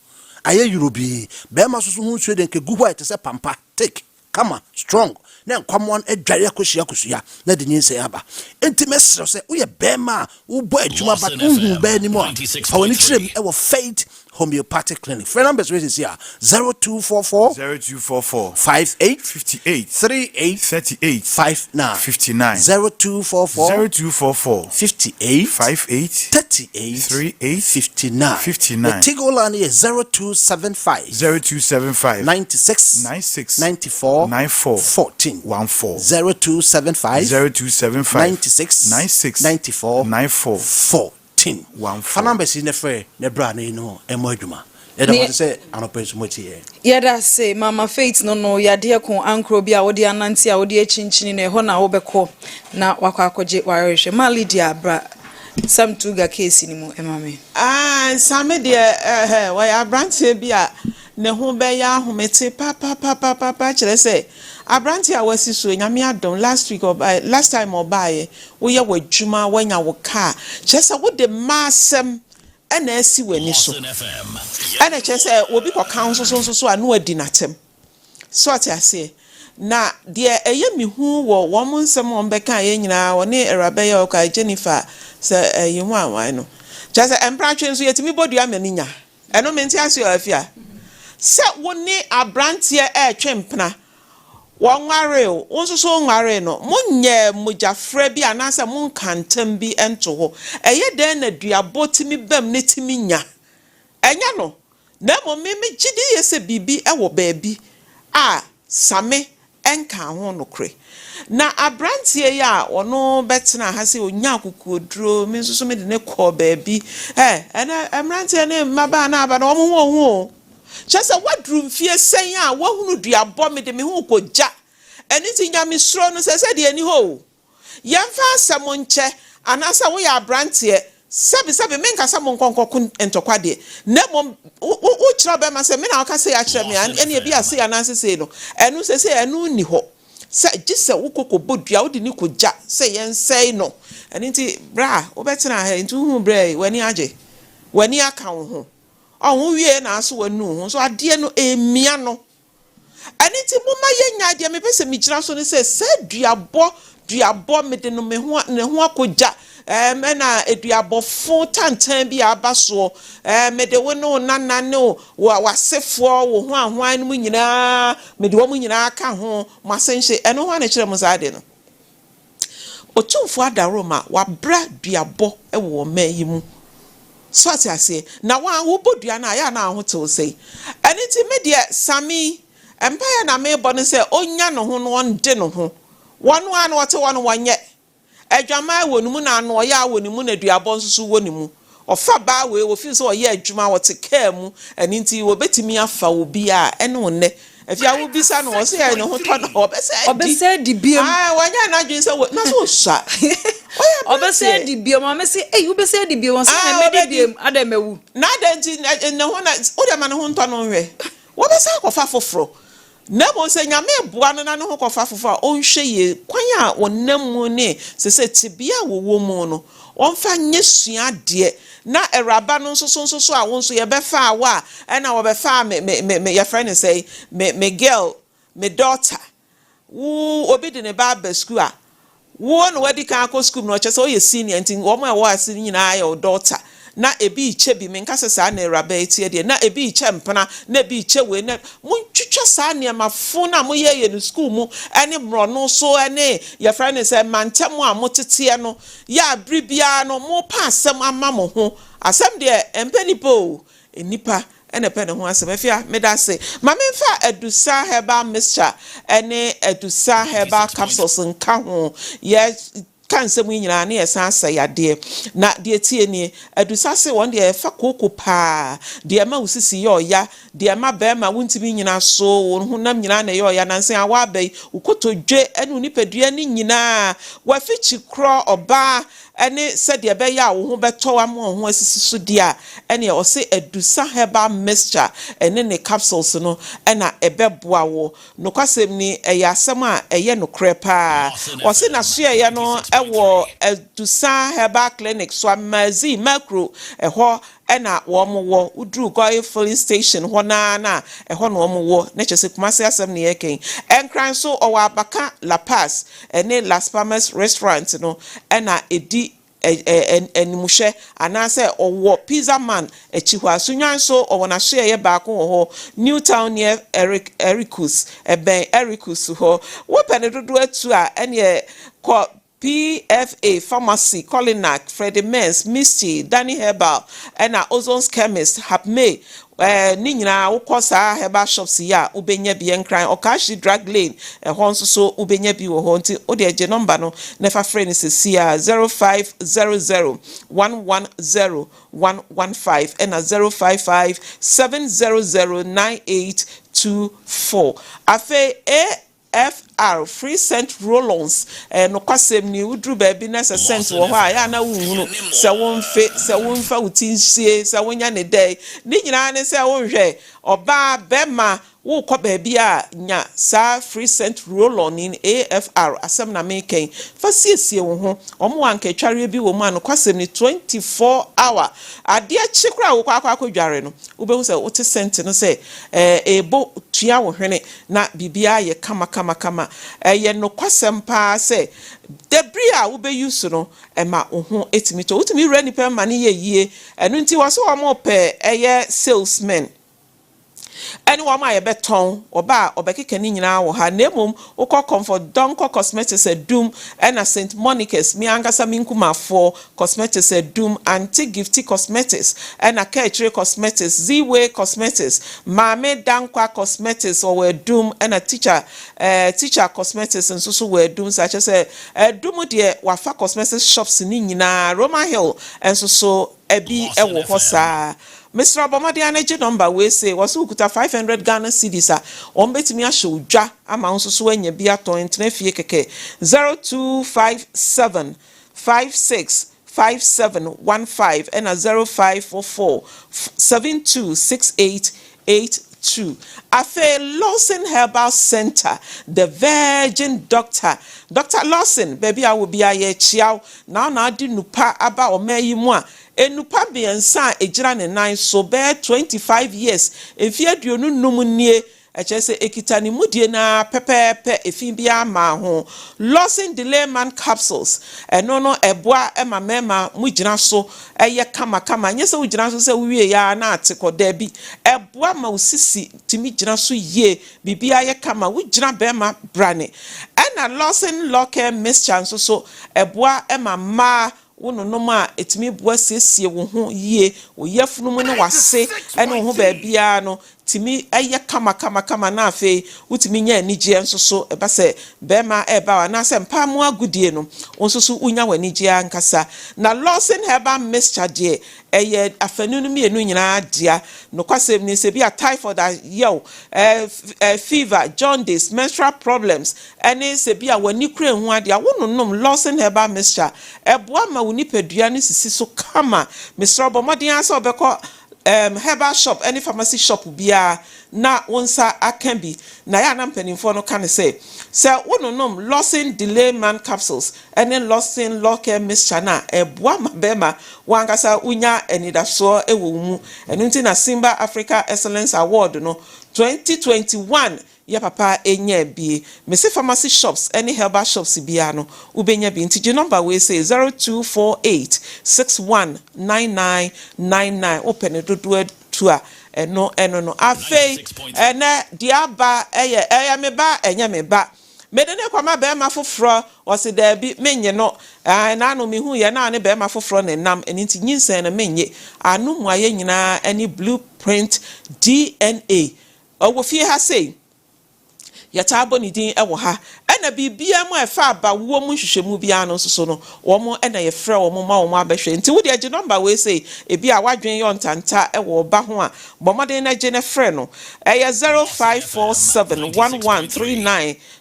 aye eurobi bema so hu nsuo de nke gu ho ite se pampa take kama strong na nkwamo adware akosia na de nyinsen aba intimacy se wo ye bema wo bo adwuma but hu ba ni mo fa woni kirem e wo faith homeopathic clinic. Phone numbers is here 0244 58 38 59 0244 58 38 59. The Tigo line is 0275 96 94 14 0275 96 94 14. Fanambes in the fray, ne brand no, emojuma. Yada say, anopes motie. Yada say, Mama Faith no, ya dear con ankro bia, odi ananti, odi chinchin in a hona obeko, na wakakoje warisha, malidia bra, some tuga case in mo, emame. Some dear, why I branch bia, ne humbe ya humete, papa, say. Abranti awasi so nyame adon last week or last time or buy we were juma when ya wo car chese wo de masem na asi wani so ana chese obi ko council so anu adi natem so ati na de eye mi hu wo won nsem on beka ye nyina woni erabe ya ka Jennifer se yihu anwan no chese empratwe nso yetimi bodu amaninya eno menti aso afia se woni abranti twempna Wangare, also so ngare no, munye mujafre bi anasa mun kantem bi ento ho. Eye den na duabo timi bam ne timi nya. Enya no, na mo me gidi yese bibi ewo baabi a same enka ho no kre. Na abrantie ya ono betena ha se onya akukoduro me nso me de ne kɔ baabi. Ena abrantie ne maba na aba na omo ho. Just a what room fear saying, I won't do a bomb me who could ja. Anything I miss thrown as I said, any ho. Young fast someone chair, and as we are branch here, Sabi make us someone concocun and to quadi. Never trouble myself, I can say actually, and any be a say an answer say no, and who say a no ni ho. Say just a woko boot out the Nico ja, say and say no. And into bra, or better into whom bray when he aje, when he account home. Oh, we na so no so ade no emiano aniti moma yenya ade me pese mi kira so ne se duabo me de no me ho ne ho akoja na eduabo fo tantan bi aba so me de wo no nana no wasefo wo ho ahwan no nyina me de wo nyina aka ho masenhye eno ho na kira mo za ade no otumfo adaroma wa bra duabo e wo mayi mu so ati na wa wo bodua na ya na ho te say aniti me de sami empire na me bo ne say onya no ho no onde no ho wonu an wote wonu wanye adwama wonu na no ya wonu na duabo nsusu wonu ofa ba we wo fi so ye adwuma wote ka mu aniti wo betimi afa obi a ene wonne afia wo bisa no wo say ya no ho to no obese di biem wanya na dwen say na so sha obese di biem ma me say obese di biem so na me di biem adamewu na danti na ho na o de ma no ho to no hwe wo besa akofa foforo na mo se nyame boa no na no ho kofa fofa o nhwe ye kwan a wonam mu ne se tibia wo mu no onfa nye sua de na eraba no so a won so ye be fa wa e na wo be fa me your friend say me girl me daughter wo obi de ne ba school a wo no wadi kan akọ school no che so ye senior ntin wo ma wo asini nyina aye daughter na ebi iche bi me nkase saa na eraba etie de na ebi iche mpana na ebi iche we na muntwitwa saa ne mafo na moye no school mu ene mro no so ene your friend say mantem a motete no ya bribia no mo pa asem ama mo ho asem de empenipo enipa ene pe ne ho asem afia medase mame mfa edusa herbal mixture ene edusa herbal capsules nka ho ye kan se mu nyina na yesa asayade na de tie ni edusa se won de fa koko pa de ma usisi yo ya de ma ba ma wuntimi nyina so won honam nyina na yo ya nanse awa bai ukotodwe enu nipadua ni nyina wa fichi kro oba ene se de be ya wo ho beto am ho asisi so dia ene o se edusa herbal mixture ene ne capsules no ena ebeboa wo no kwasem ni eya asem a eye no krepa o se na so ye no ewo edusa herbal clinic so amazi macro eho ena wo udru goy filling station ho na eho no wo na chese kumase asem ne yeken enkran so o wa baka La Paz ene Las Palmas restaurant no ena edi enimushe anase owo pizza man echiwa sunyan so owo na so ye ba ko ho Newtown near Ericus Ericus ho wo penedodo atu a ene ko PFA Pharmacy, Colinac, Freddie Mens, Misty, Danny Herbal, and Ozon's Chemist, Hapme, Nina, Ukosa, Herbal Shops, ya, Ubenya Bien Crime, Okashi Drug Lane, and Honso so Ubenya Bio Honti, Odia Genombano, Nefa Friend is 0500 110 115 and a 055 700 9824. Afe FR free scent roll-ons no kwasem ni udru baby na scent wo ho ya na wuhunu se won fa utinsie se wonya ne dai ni nyina ne se wonhwe oba bema wo kwa baby a nya sa free scent roll-on in AFR asem na meken fa siesie wo ho omo anka tware bi wo mu an kwasem ni 24 hour ade achikra wo kwa akwadware no ubehu se wote scent no se ebo tua wo hwene na bibia ye kama ye no kwasem pa se debris a wo be use no ema wo ho etimi to utimi re nipa ma ne ye yie enu nti wo so wo mo pe eye salesman eni wo ma ye beton oba obekeke ni nyina wo ha nemom ukọ comfort donko cosmetics edum ena St Monica's mi angasa minkuma for cosmetics edum anti gifty cosmetics ena Ketri cosmetics Z-Way cosmetics Maame Dankwa cosmetics or edum ena teacher cosmetics nso so we edum such as edum de wafa cosmetics shops ni nyina Roma Hill enso so ebi ewo ho saa Mr. Obamadi energy number we say was ukuta 500 Ghana cedis a on betimi ahwe dwa ama nso so anya bi ato entena fie keke 0257 56 5715 and a 0544 726882. Afe Lawson Herbal Center, the Virgin Doctor. Dr. Lawson, baby, I will be a ye chiao. Now di nupa aba o me yimwa. Enupa biensa ejira ne nine so be 25 years. If you do no numunye echese ekitani mudie na pepepe efibia ma ho Lawson Delayman capsules no eboa ema mema mugina so eye kama nyese ugina so se wie ya na atekoda bi eboa ma usisi timi gina so ye bibia ye kama ugina bema brane na Lawson Locker mixture so eboa ema ma wono no ma etimi boa siesie wo ho ye wo yefunu mu ne wase ene ho ba bia no timi eye kama na afi utimi nya anigye nso so eba se bema eba wa na se mpa mu agudie no nso so unya wanigye ankasa na Lawson Herbal mixture de eye afanu mi enu nyina dia no kwasem ni se bia typhoid yo fever jaundice menstrual problems ene se bia wani kura hu ade wono nom Lawson Herbal mixture eboa ma woni padua ne sisi so kama Mr. Obamadi asa obekọ herbal shop any pharmacy shop bia na wonsa aka bi na ya na mpanimfo no ka ne se wononom Lawson delay man capsules ene Lawson local mixture na eboa mabema wankasa unya enidaso ewo mu enu nti na Simba Africa Excellence Award no 2021 ya papa enya bi mesi pharmacy shops any herbal shops bia no ubenya bi nti number we say 0248619999 open dodo tua no afei ene diaba eye meba enya meba medene kwama be ma foforo wose da bi menye no na no me hu ye na ne be ma foforo ne nam eni nti nyinsen na menye anu mu aye nyina any blueprint DNA owo fie ha sei yata aboni din ewo ha ena bibia mu efa aba wo mu hwehwemu bia no so no wo mo ena ye frɛ wo mo ma wo mo abɛhwɛ nti wo de age number we say e bia wadwen yo ntanta ewo ba ho a bomode na age ne frɛ no ɛyɛ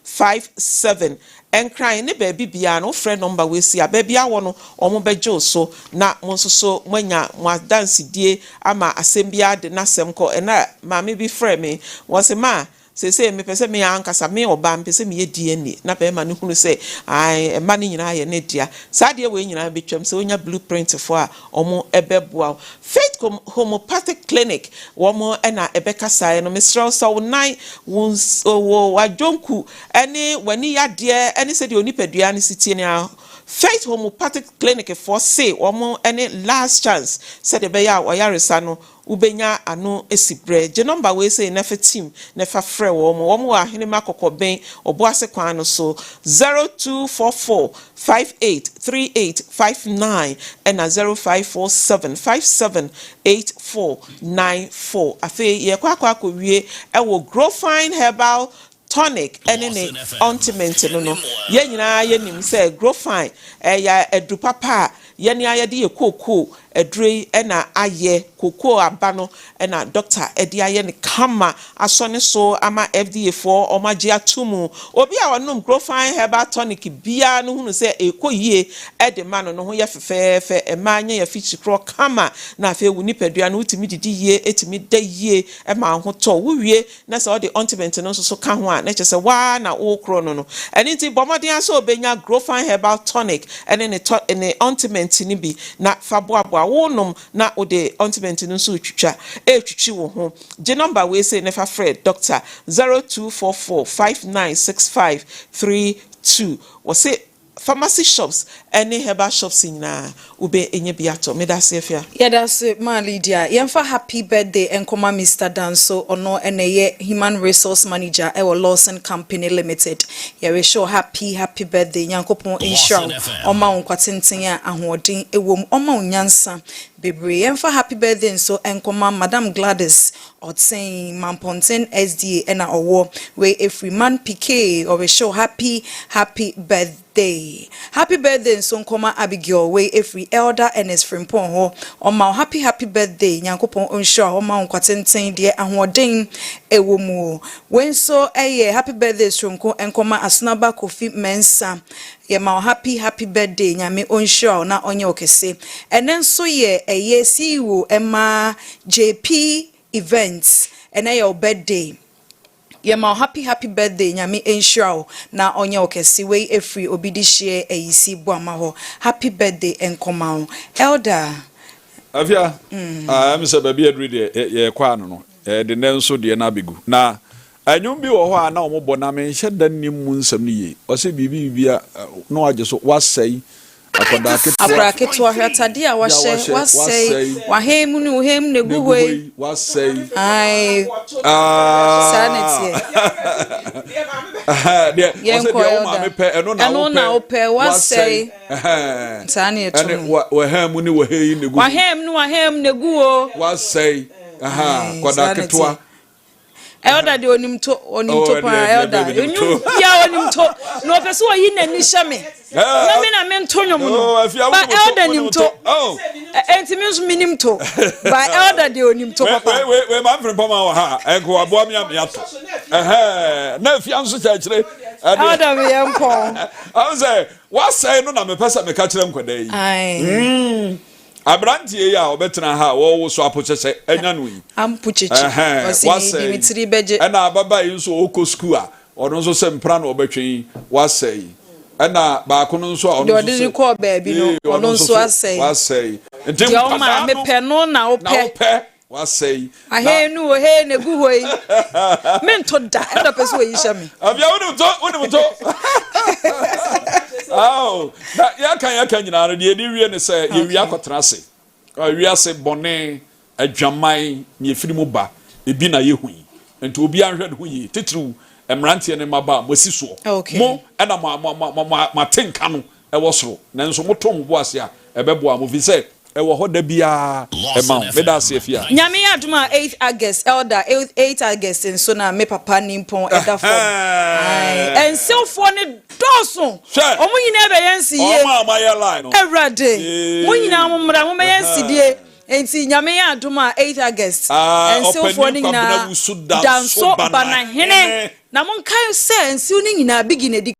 0547113957 enkran ne ba bibia no frɛ number we say ababia wo no omo bɛgye so na mo so mwanya mo dance die ama asɛm bia de na asɛm kɔ ena maame bi frɛ me wo se ma se me pese me ankasa me oba mpese me ye DNA na pe ma ne hunu se ai ma ne nyina ye ne dia sa de we nyina betwam se onya blueprint fo a omo ebeboa Faith Homeopathic Clinic womo na ebekasa no mesrel so nine wo wajonku ene wani yade ene se de onipadua ne sitie ne Faith Homeopathic Clinic for say womo ene last chance se de be ya oyaresa no ubenya ano esibre je number we say nefa team nefa frɛ womo ahene makokoben oboase kwan no so 0244583859 and 0547578494 afi ye kwakwa wie ewo grow fine herbal tonic any ointment no ye nyina ye nim say grow fine ya edu papa ye ni ayede ye koko edrei ena aye koko abano ena doctor edi aye ne kama asone so ama FDA for omaje atumu obi a wonom grow fine herbal tonic bia no hunu say ekoyie ede ma no ho ye fefefe e ma anya ya fichi kro kama na afa ewu nipadua no utimi didi yie etimi da yie e ma ho to wo wie na say all the ointment no so ka ho a na che say wa na wo kro no eni ti bomodin aso obenya grow fine herbal tonic ene ne ointment ni bi na faboabo wonum na ode ointment no so twitwa etwitwi wo ho je number we say never fred doctor 0244596532 we say pharmacy shops any herbal shops nyina ube enye biato me da se afia yeah that's ma Lydia yemfa happy birthday enkoma Mr. Danso ono eneye human resource manager e Lawson Company Limited yeah we show happy birthday nyankopon insure oma onkwatenten a ahoden ewom oma onyansa bebre yemfa happy birthday nso enkoma Madam Gladys Otsen Mamponten SDA ena owo we Efriman PK or we show happy birthday. Happy birthday nso nkoma Abigail we every elder and his frimpon ho oma happy birthday nyankopon onsure oma onkwatenten de ahoden ewomu wenso eye happy birthday sonko enkoma Asnaba Kofi Mensa ye ma happy birthday nyame onsure na onye okese enen so ye eye CEO Emma JP events and your birthday ye ma happy birthday nyame ensure na onye okesi we efri obidi share eyisi boama ho happy birthday enkoma elder afia am say baby adri de ye kwa no de nenso de na begu na anyum bi wo ho a na ombo na me hye dan nim mu nsam ni ye o se bibia no age so wasai Abraketwa hatadi a wasei wahemu ni uhemu neguwe wasei ai sanity yenko Maame pe eno na ope wasei sani etu wahemu ni waheyi neguwe wahemu neguwo wasei kodaketwa elder de onimto pa elder onyu pia onimto no peso yi na ni hyame na me na me ntonyo mu no ba elder nimto enti me nso minimto ba elder de onimto papa we Maame Frimpomaa ha enko aboa me ato na afia nso cha kire elder me empo I say what say no na me pesa me ka kire nkwada yi abrantie ya obetena ha wo so apochese enya no yi ampucheche osi Dimitri beje na ababa yi nso oko school a ono nso se mpra na obetwen wasai na ba ko no nso ono nso de ko baabi no ono nso asai ntim ya ma me pe no na ope wasai ahe nu he na gu hoi mento da enda peso yi sha me abia woni to oh ya kan nyina no de wie ne se ye wi akotena se wi ase bone adwaman ne firi mu ba ebi na ye hui enti obi anhwe ne hui titru emrantie ne maba mosi so mo na ma tenka no e wo soro nanso motom bo ase a ebebo mo fi se e wo hoda bia e ma me da ase afia nyame aduma 8 August elder 8 August nso na me papa nimpon eda form ai enselfo ne doso omo nyina be yansi ye o ma ye line no everyday mo nyina mo mra mo be yansi die enti nyame aduma 8 August enselfo ne nyina danso bana hene na mon kan se ensi ne nyina bigine di